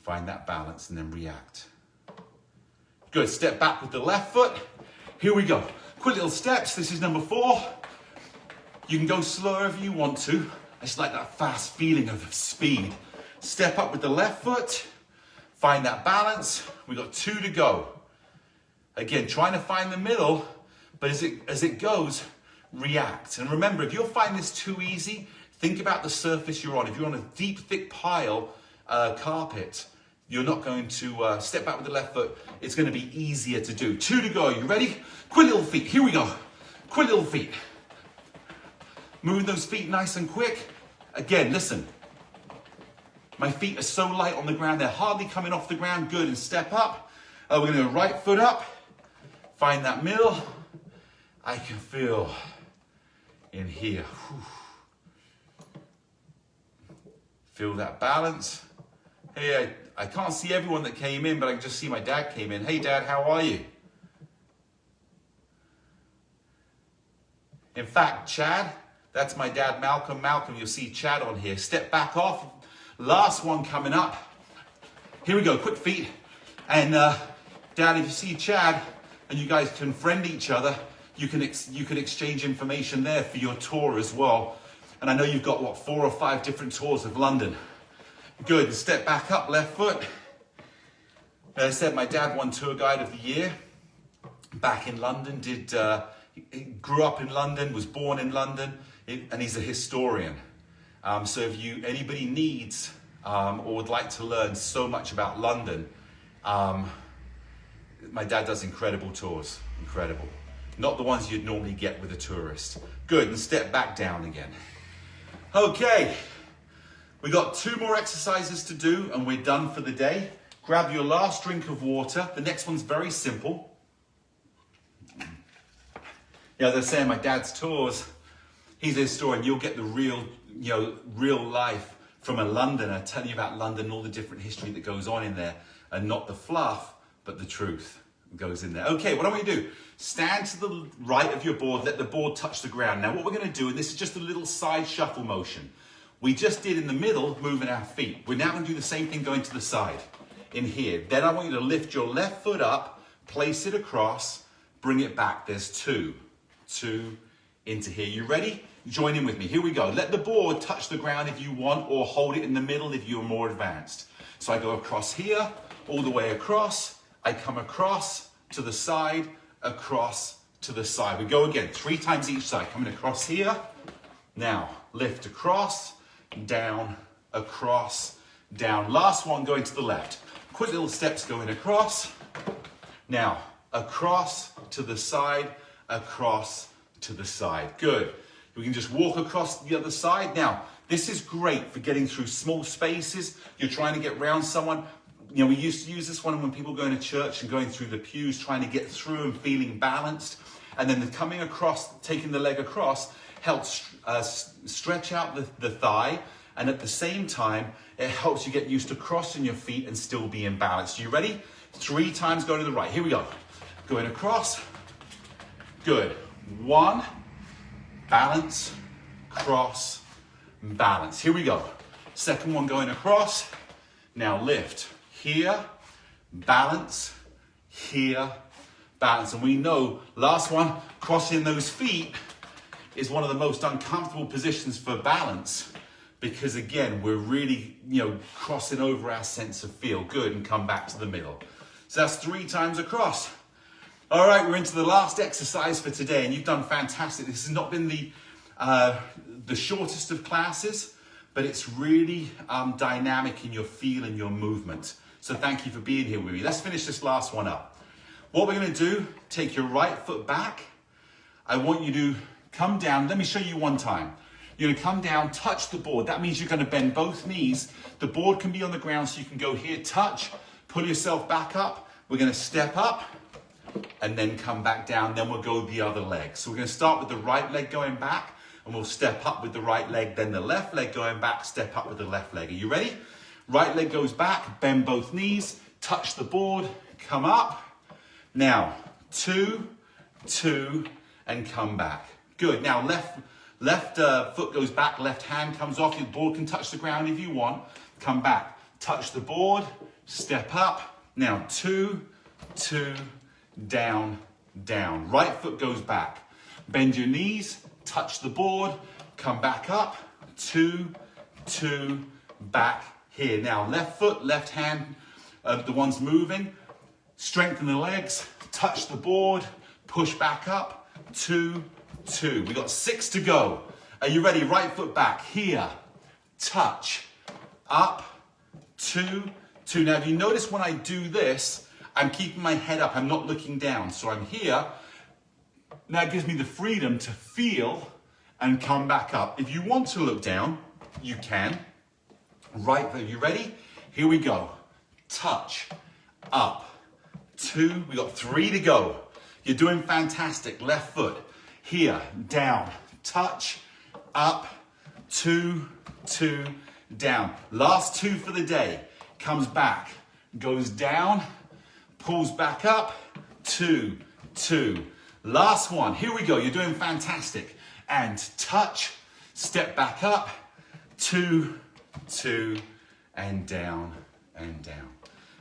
Find that balance and then react. Good, step back with the left foot. Here we go. Quick little steps. This is number 4. You can go slower if you want to. I just like that fast feeling of speed. Step up with the left foot. Find that balance. We got 2 to go. Again, trying to find the middle, but as it goes, react. And remember, if you'll find this too easy, think about the surface you're on. If you're on a deep, thick pile carpet, you're not going to step back with the left foot. It's going to be easier to do. 2 to go. You ready? Quick little feet. Here we go. Quick little feet. Moving those feet nice and quick. Again, listen. My feet are so light on the ground. They're hardly coming off the ground. Good. And step up. We're going to go right foot up. Find that middle. I can feel in here. Whew. Feel that balance. Hey, I can't see everyone that came in, but I can just see my dad came in. Hey, Dad, how are you? In fact, Chad, that's my dad, Malcolm. Malcolm, you'll see Chad on here. Step back off. Last one coming up. Here we go, quick feet. And Dad, if you see Chad and you guys can friend each other, you can exchange information there for your tour as well. And I know you've got, what, 4 or 5 different tours of London. Good, step back up, left foot. As I said, my dad won Tour Guide of the Year back in London, he grew up in London, was born in London, and he's a historian. So if anybody needs or would like to learn so much about London, my dad does incredible tours, incredible. Not the ones you'd normally get with a tourist. Good, and step back down again. Okay, we got 2 more exercises to do and we're done for the day. Grab your last drink of water. The next one's very simple. Yeah, they're saying my dad's tours, he's a historian. You'll get the real life from a Londoner telling you about London, all the different history that goes on in there, and not the fluff, but the truth goes in there. Okay, what I want you to do, stand to the right of your board, let the board touch the ground. Now what we're going to do, and this is just a little side shuffle motion. We just did in the middle, moving our feet. We're now going to do the same thing going to the side in here. Then I want you to lift your left foot up, place it across, bring it back. There's 2 into here. You ready? Join in with me. Here we go. Let the board touch the ground if you want, or hold it in the middle if you're more advanced. So I go across here, all the way across. I come across to the side, across to the side. We go again, 3 times each side. Coming across here. Now, lift across, down, across, down. Last one going to the left. Quick little steps going across. Now, across to the side, across to the side. Good. We can just walk across the other side. Now, this is great for getting through small spaces. You're trying to get around someone. You know, we used to use this one when people go into church and going through the pews, trying to get through and feeling balanced. And then coming across, taking the leg across, helps stretch out the thigh. And at the same time, it helps you get used to crossing your feet and still be in balance. You ready? 3 times go to the right. Here we go. Going across. Good. 1, balance, cross, balance. Here we go. Second one going across. Now lift. Here, balance, here, balance. And we know, last one, crossing those feet is one of the most uncomfortable positions for balance, because again, we're really, crossing over our sense of feel. Good, and come back to the middle. So that's 3 times across. All right, we're into the last exercise for today, and you've done fantastic. This has not been the shortest of classes, but it's really dynamic in your feel and your movement. So thank you for being here with me. Let's finish this last one up. What we're going to do, take your right foot back. I want you to come down. Let me show you one time. You're going to come down, touch the board. That means you're going to bend both knees. The board can be on the ground, so you can go here, touch, pull yourself back up. We're going to step up and then come back down. Then we'll go the other leg. So we're going to start with the right leg going back, and we'll step up with the right leg, then the left leg going back, step up with the left leg. Are you ready? Right leg goes back, bend both knees, touch the board, come up. Now, 2, 2, and come back. Good. Now, left foot goes back, left hand comes off. Your board can touch the ground if you want. Come back, touch the board, step up. Now, 2, 2, down, down. Right foot goes back. Bend your knees, touch the board, come back up. 2, 2, back here. Now, left foot, left hand, the one's moving. Strengthen the legs, touch the board, push back up. 2, 2. We got 6 to go. Are you ready? Right foot back. Here, touch, up, 2, 2. Now, if you notice when I do this, I'm keeping my head up. I'm not looking down. So I'm here. Now it gives me the freedom to feel and come back up. If you want to look down, you can. Right foot. You ready? Here we go. Touch, up, 2. We got 3 to go. You're doing fantastic. Left foot. Here, down, touch, up, 2, 2, down. Last 2 for the day. Comes back, goes down, pulls back up, 2, 2. Last one. Here we go. You're doing fantastic. And touch, step back up, 2, 2, and down, and down.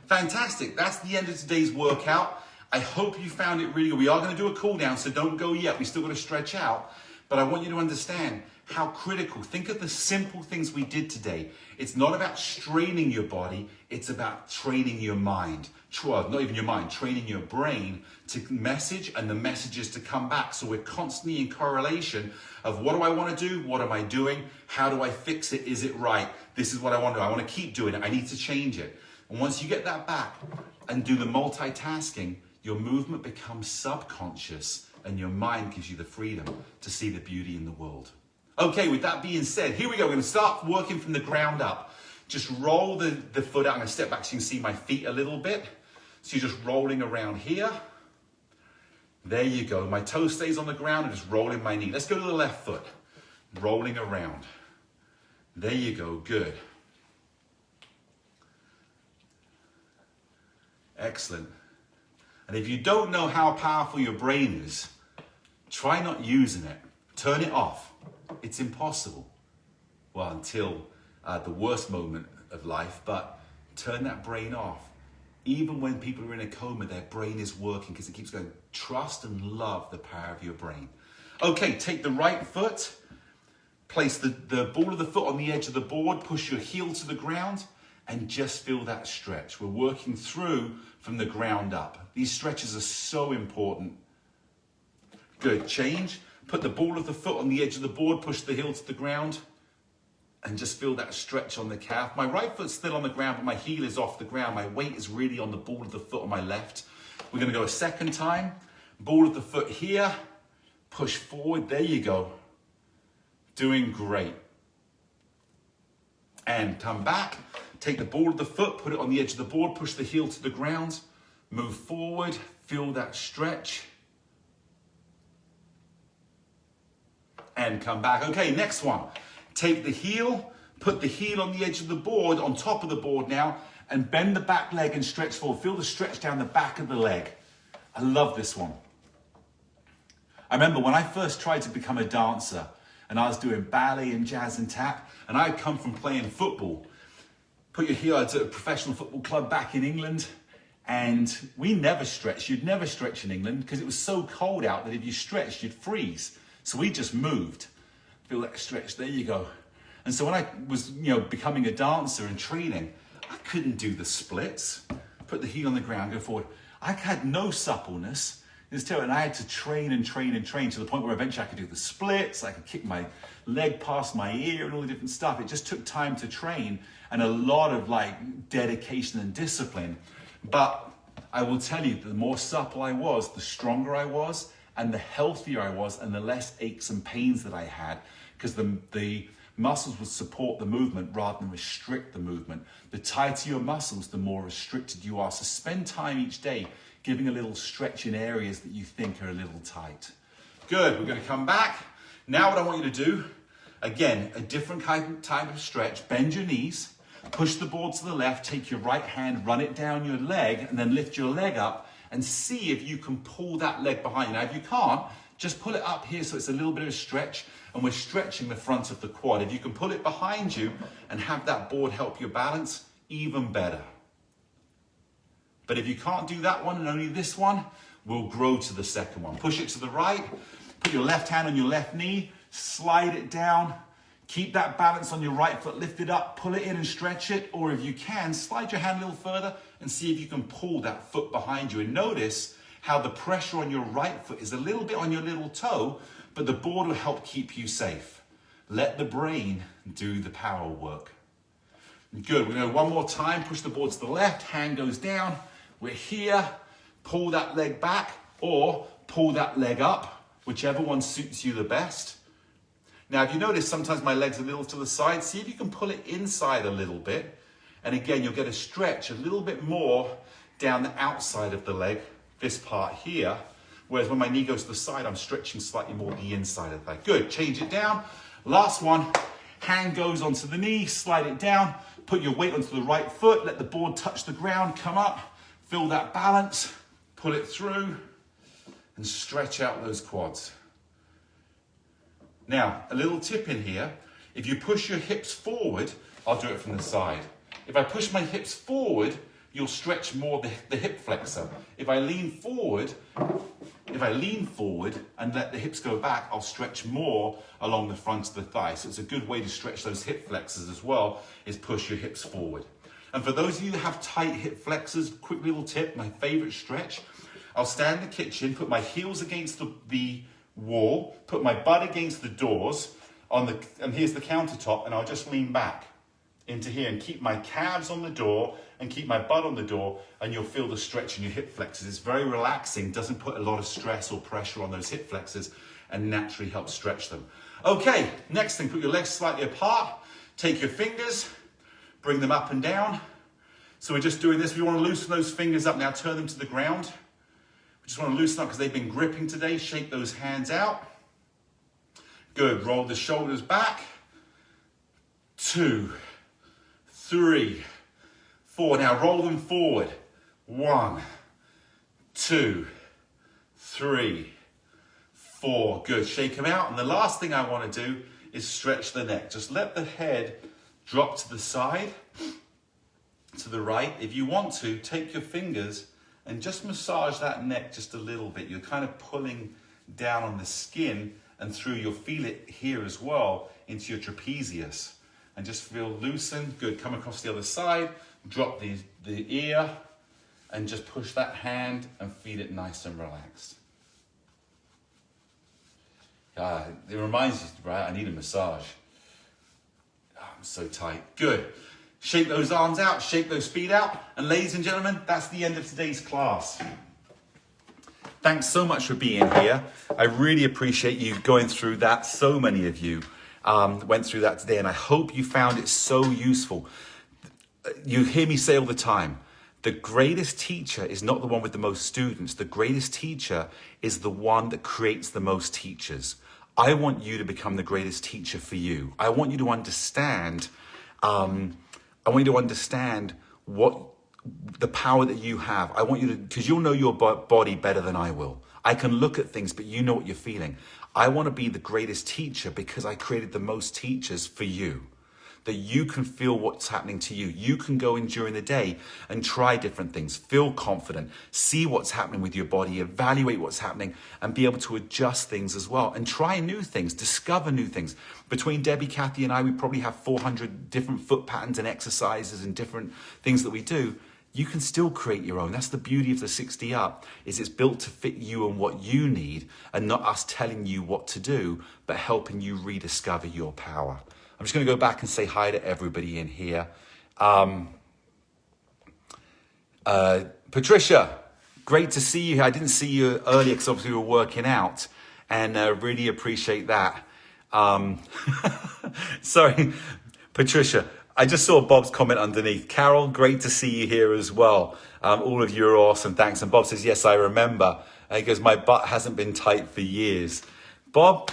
Fantastic. That's the end of today's workout. I hope you found it really good. We are going to do a cool down, so don't go yet. We still got to stretch out. But I want you to understand how critical. Think of the simple things we did today. It's not about straining your body. It's about training your mind. Well, not even your mind, training your brain to message and the messages to come back. So we're constantly in correlation of what do I want to do? What am I doing? How do I fix it? Is it right? This is what I want to do. I want to keep doing it. I need to change it. And once you get that back and do the multitasking, your movement becomes subconscious and your mind gives you the freedom to see the beauty in the world. Okay, with that being said, here we go. We're going to start working from the ground up. Just roll the foot out. I'm going to step back so you can see my feet a little bit. So you're just rolling around here. There you go. My toe stays on the ground and just rolling my knee. Let's go to the left foot. Rolling around. There you go. Good. Excellent. And if you don't know how powerful your brain is, try not using it. Turn it off. It's impossible. Well, until the worst moment of life, but turn that brain off. Even when people are in a coma, their brain is working because it keeps going. Trust and love the power of your brain. Okay, take the right foot, place the ball of the foot on the edge of the board, push your heel to the ground, and just feel that stretch. We're working through from the ground up. These stretches are so important. Good, change. Put the ball of the foot on the edge of the board, push the heel to the ground, and just feel that stretch on the calf. My right foot's still on the ground, but my heel is off the ground. My weight is really on the ball of the foot on my left. We're gonna go a second time. Ball of the foot here, push forward, there you go. Doing great. And come back, take the ball of the foot, put it on the edge of the board, push the heel to the ground, move forward, feel that stretch. And come back. Okay, next one. Take the heel, put the heel on the edge of the board, on top of the board now, and bend the back leg and stretch forward. Feel the stretch down the back of the leg. I love this one. I remember when I first tried to become a dancer, and I was doing ballet and jazz and tap, and I'd come from playing football. Put your heel at a professional football club back in England, and we never stretched. You'd never stretch in England because it was so cold out that if you stretched, you'd freeze. So we just moved. Feel that stretch, there you go. And so when I was, becoming a dancer and training, I couldn't do the splits. Put the heel on the ground, go forward. I had no suppleness. And I had to train and train and train to the point where eventually I could do the splits, I could kick my leg past my ear and all the different stuff. It just took time to train and a lot of dedication and discipline. But I will tell you, the more supple I was, the stronger I was, and the healthier I was, and the less aches and pains that I had, because the muscles would support the movement rather than restrict the movement. The tighter your muscles, the more restricted you are. So spend time each day giving a little stretch in areas that you think are a little tight. Good, we're gonna come back. Now what I want you to do, again, a different type of stretch. Bend your knees, push the board to the left, take your right hand, run it down your leg, and then lift your leg up and see if you can pull that leg behind you. Now, if you can't, just pull it up here so it's a little bit of a stretch, and we're stretching the front of the quad. If you can pull it behind you and have that board help your balance, even better. But if you can't do that one and only this one, we'll grow to the second one. Push it to the right, put your left hand on your left knee, slide it down, keep that balance on your right foot, lift it up, pull it in and stretch it, or if you can, slide your hand a little further and see if you can pull that foot behind you. And notice how the pressure on your right foot is a little bit on your little toe, but the board will help keep you safe. Let the brain do the power work. Good, we're gonna go one more time, push the board to the left, hand goes down, we're here, pull that leg back or pull that leg up, whichever one suits you the best. Now, if you notice, sometimes my leg's a little to the side, see if you can pull it inside a little bit. And again, you'll get a stretch a little bit more down the outside of the leg, this part here. Whereas when my knee goes to the side, I'm stretching slightly more the inside of that. Good, change it down. Last one, hand goes onto the knee, slide it down, put your weight onto the right foot, let the board touch the ground, come up, feel that balance, pull it through, and stretch out those quads. Now, a little tip in here, if you push your hips forward, I'll do it from the side. If I push my hips forward, you'll stretch more the hip flexor. If I lean forward and let the hips go back, I'll stretch more along the front of the thigh. So it's a good way to stretch those hip flexors as well, is push your hips forward. And for those of you who have tight hip flexors, quick little tip, my favorite stretch, I'll stand in the kitchen, put my heels against the wall, put my butt against the doors, and here's the countertop, and I'll just lean back into here and keep my calves on the door and keep my butt on the door, and you'll feel the stretch in your hip flexors. It's very relaxing, doesn't put a lot of stress or pressure on those hip flexors, and naturally helps stretch them. Okay, next thing, put your legs slightly apart, take your fingers, bring them up and down. So we're just doing this. We want to loosen those fingers up now, turn them to the ground. We just want to loosen up because they've been gripping today. Shake those hands out. Good, roll the shoulders back. 2, 3, 4. Now roll them forward. 1, 2, 3, 4. Good, shake them out. And the last thing I want to do is stretch the neck. Just let the head drop to the side, to the right. If you want to, take your fingers and just massage that neck just a little bit. You're kind of pulling down on the skin and through. You'll feel it here as well into your trapezius. And just feel loosen. Good, come across the other side, drop the ear, and just push that hand and feel it nice and relaxed. It reminds you, right, I need a massage. I'm so tight. Good. Shake those arms out, shake those feet out. And ladies and gentlemen, that's the end of today's class. Thanks so much for being here. I really appreciate you going through that. So many of you went through that today, and I hope you found it so useful. You hear me say all the time, the greatest teacher is not the one with the most students. The greatest teacher is the one that creates the most teachers. I want you to become the greatest teacher for you. I want you to understand, what the power that you have. I want you to, because you'll know your body better than I will. I can look at things, but you know what you're feeling. I want to be the greatest teacher because I created the most teachers for you. That you can feel what's happening to you. You can go in during the day and try different things, feel confident, see what's happening with your body, evaluate what's happening, and be able to adjust things as well, and try new things, discover new things. Between Debbie, Kathy, and I, we probably have 400 different foot patterns and exercises and different things that we do. You can still create your own. That's the beauty of the 60 Up, is it's built to fit you and what you need, and not us telling you what to do, but helping you rediscover your power. I'm just going to go back and say hi to everybody in here. Patricia, great to see you. I didn't see you earlier because obviously we were working out, and really appreciate that. Sorry, Patricia. I just saw Bob's comment underneath. Carol, great to see you here as well. All of you are awesome. Thanks. And Bob says, yes, I remember. And he goes, my butt hasn't been tight for years. Bob,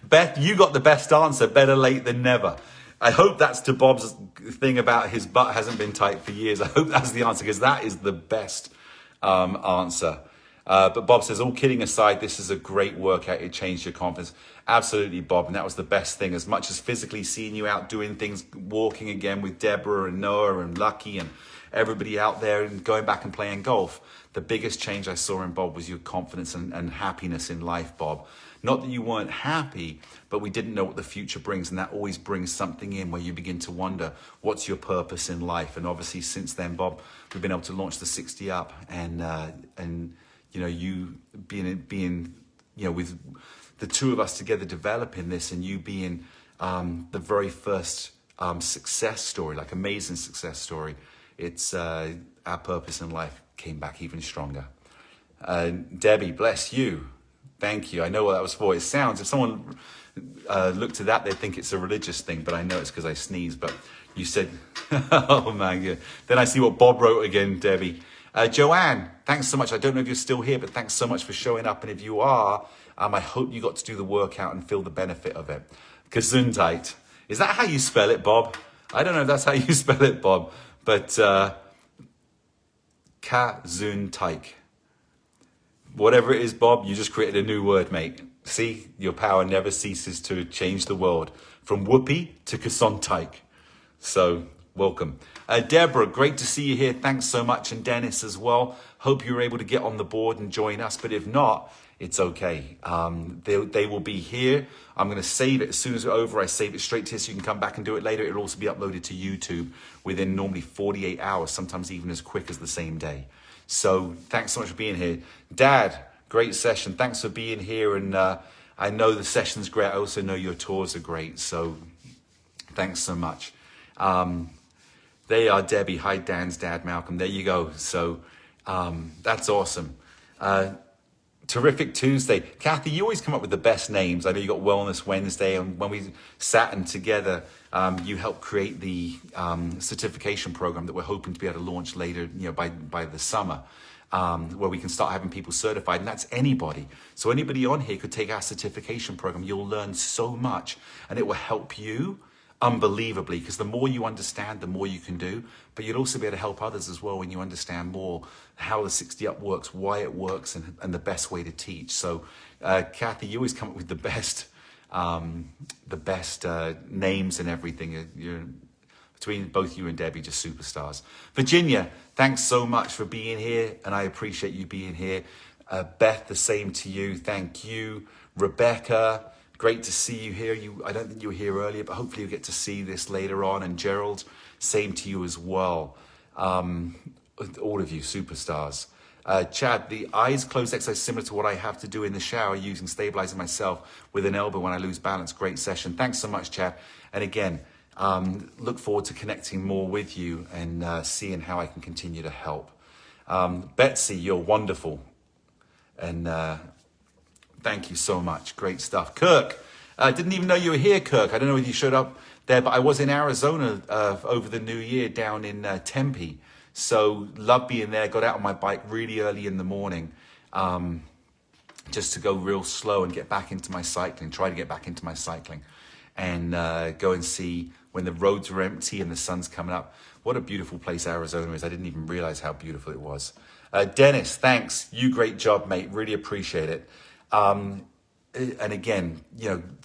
Beth, you got the best answer. Better late than never. I hope that's to Bob's thing about his butt hasn't been tight for years. I hope that's the answer, because that is the best answer. But Bob says, all kidding aside, this is a great workout. It changed your confidence. Absolutely, Bob. And that was the best thing. As much as physically seeing you out doing things, walking again with Deborah and Noah and Lucky and everybody out there and going back and playing golf, the biggest change I saw in Bob was your confidence and happiness in life, Bob. Not that you weren't happy, but we didn't know what the future brings. And that always brings something in where you begin to wonder, what's your purpose in life? And obviously since then, Bob, we've been able to launch the 60 Up, and you know, you being, you know, with the two of us together developing this, and you being the very first success story, like amazing success story. It's our purpose in life came back even stronger. Debbie, bless you. Thank you. I know what that was for. It sounds, if someone looked at that, they'd think it's a religious thing, but I know it's because I sneeze. But you said, oh man, yeah. Then I see what Bob wrote again, Debbie. Joanne, thanks so much. I don't know if you're still here, but thanks so much for showing up. And if you are, I hope you got to do the workout and feel the benefit of it. Gesundheit. Is that how you spell it, Bob? I don't know if that's how you spell it, Bob, but Gesundheit. Whatever it is, Bob, you just created a new word, mate. See, your power never ceases to change the world from whoopee to Gesundheit. So Welcome. Deborah, great to see you here. Thanks so much. And Dennis as well. Hope you're able to get on the board and join us. But if not, it's okay. They will be here. I'm going to save it as soon as we're over. I save it straight to here so you can come back and do it later. It'll also be uploaded to YouTube within normally 48 hours, sometimes even as quick as the same day. So thanks so much for being here. Dad, great session. Thanks for being here. And I know the session's great. I also know your tours are great. So thanks so much. They are Debbie. Hi, Dan's dad, Malcolm. There you go. So that's awesome. Terrific Tuesday. Kathy, you always come up with the best names. I know you got Wellness Wednesday, and when we sat and together, you helped create the certification program that we're hoping to be able to launch later, by the summer, where we can start having people certified, and that's anybody. So anybody on here could take our certification program. You'll learn so much, and it will help you unbelievably, because the more you understand, the more you can do. But you'll also be able to help others as well when you understand more how the 60 Up works, why it works, and the best way to teach. So Kathy, you always come up with the best names and everything. You're, between both you and Debbie, just superstars. Virginia, thanks so much for being here, and I appreciate you being here. Beth, the same to you. Thank you. Rebecca, great to see you here. I don't think you were here earlier, but hopefully you'll get to see this later on. And Gerald, same to you as well. All of you, superstars. Chad, the eyes closed exercise similar to what I have to do in the shower using stabilizing myself with an elbow when I lose balance. Great session. Thanks so much, Chad. And again, look forward to connecting more with you and seeing how I can continue to help. Betsy, you're wonderful. And thank you so much. Great stuff. Kirk, I didn't even know you were here, Kirk. I don't know if you showed up there, but I was in Arizona over the New Year down in Tempe. So love being there. Got out on my bike really early in the morning just to go real slow and get back into my cycling, try to get back into my cycling and go and see when the roads were empty and the sun's coming up. What a beautiful place Arizona is. I didn't even realize how beautiful it was. Dennis, thanks. You great job, mate. Really appreciate it. And again,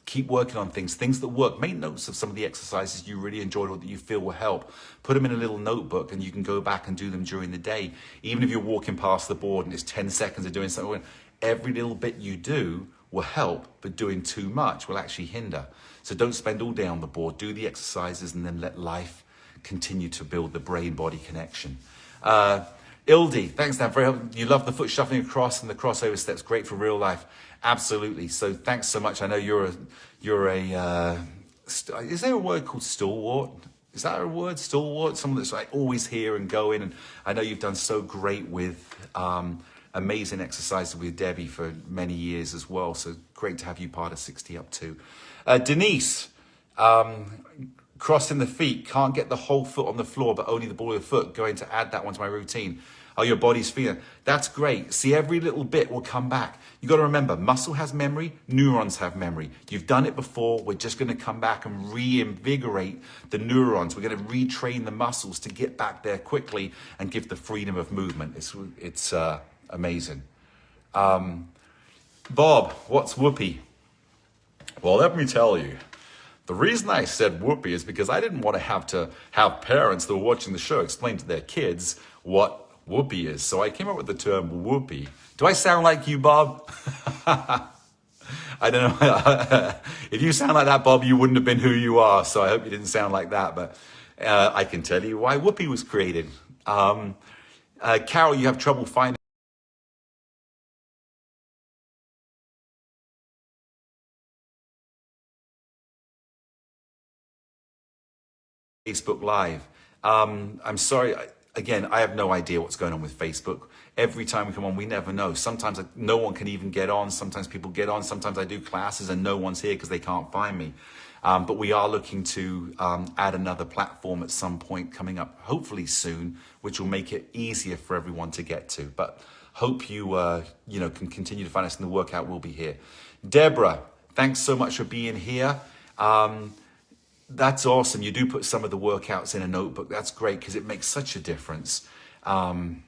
keep working on things that work. Make notes of some of the exercises you really enjoyed or that you feel will help. Put them in a little notebook and you can go back and do them during the day. Even if you're walking past the board and it's 10 seconds of doing something, every little bit you do will help, but doing too much will actually hinder. So don't spend all day on the board. Do the exercises and then let life continue to build the brain-body connection. Ildi, thanks, Dan. Very helpful. You love the foot shuffling across and the crossover steps. Great for real life. Absolutely. So thanks so much. I know you're a is there a word called stalwart? Is that a word, stalwart? Someone that's like always here and going. And I know you've done so great with amazing exercises with Debbie for many years as well. So great to have you part of 60 Up too. Denise, crossing the feet, can't get the whole foot on the floor, but only the ball of the foot. Going to add that one to my routine. Oh, your body's feeling. That's great. See, every little bit will come back. You got to remember, muscle has memory, neurons have memory. You've done it before. We're just going to come back and reinvigorate the neurons. We're going to retrain the muscles to get back there quickly and give the freedom of movement. It's amazing. Bob, what's whoopee? Well, let me tell you. The reason I said whoopee is because I didn't want to have parents that were watching the show explain to their kids what whoopee is. So I came up with the term whoopee. Do I sound like you, Bob? I don't know. If you sound like that, Bob, you wouldn't have been who you are. So I hope you didn't sound like that. But I can tell you why whoopee was created. Carol, you have trouble finding Facebook Live. I'm sorry. Again, I have no idea what's going on with Facebook. Every time we come on, we never know. Sometimes no one can even get on. Sometimes people get on. Sometimes I do classes and no one's here because they can't find me. But we are looking to add another platform at some point coming up, hopefully soon, which will make it easier for everyone to get to. But hope you can continue to find us in the workout. We'll be here. Deborah, thanks so much for being here. That's awesome. You do put some of the workouts in a notebook. That's great because it makes such a difference. And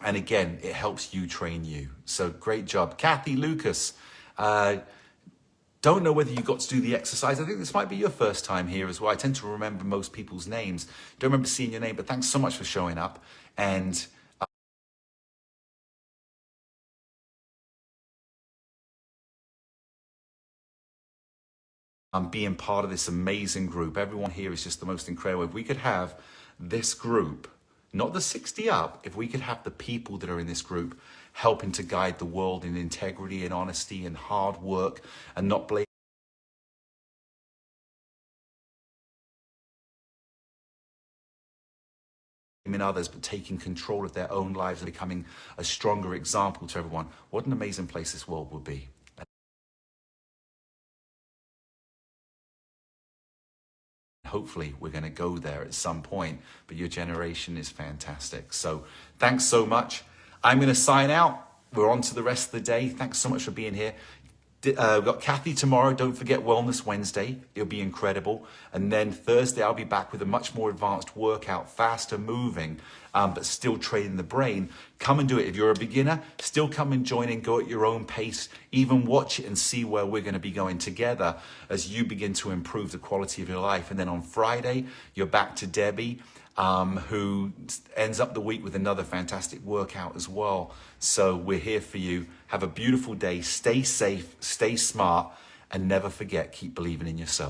again, it helps you train you. So great job. Kathy Lucas, Don't know whether you got to do the exercise. I think this might be your first time here as well. I tend to remember most people's names. Don't remember seeing your name, but thanks so much for showing up and being part of this amazing group. Everyone here is just the most incredible. If we could have this group, not the 60 up, if we could have the people that are in this group helping to guide the world in integrity and honesty and hard work and not blaming others, but taking control of their own lives and becoming a stronger example to everyone, what an amazing place this world would be. Hopefully we're going to go there at some point, but your generation is fantastic. So thanks so much. I'm going to sign out. We're on to the rest of the day. Thanks so much for being here. We've got Kathy tomorrow. Don't forget Wellness Wednesday. It'll be incredible. And then Thursday, I'll be back with a much more advanced workout, faster moving, but still training the brain. Come and do it. If you're a beginner, still come and join in, go at your own pace, even watch it and see where we're going to be going together as you begin to improve the quality of your life. And then on Friday, you're back to Debbie, who ends up the week with another fantastic workout as well. So we're here for you. Have a beautiful day. Stay safe, stay smart, and never forget, keep believing in yourself.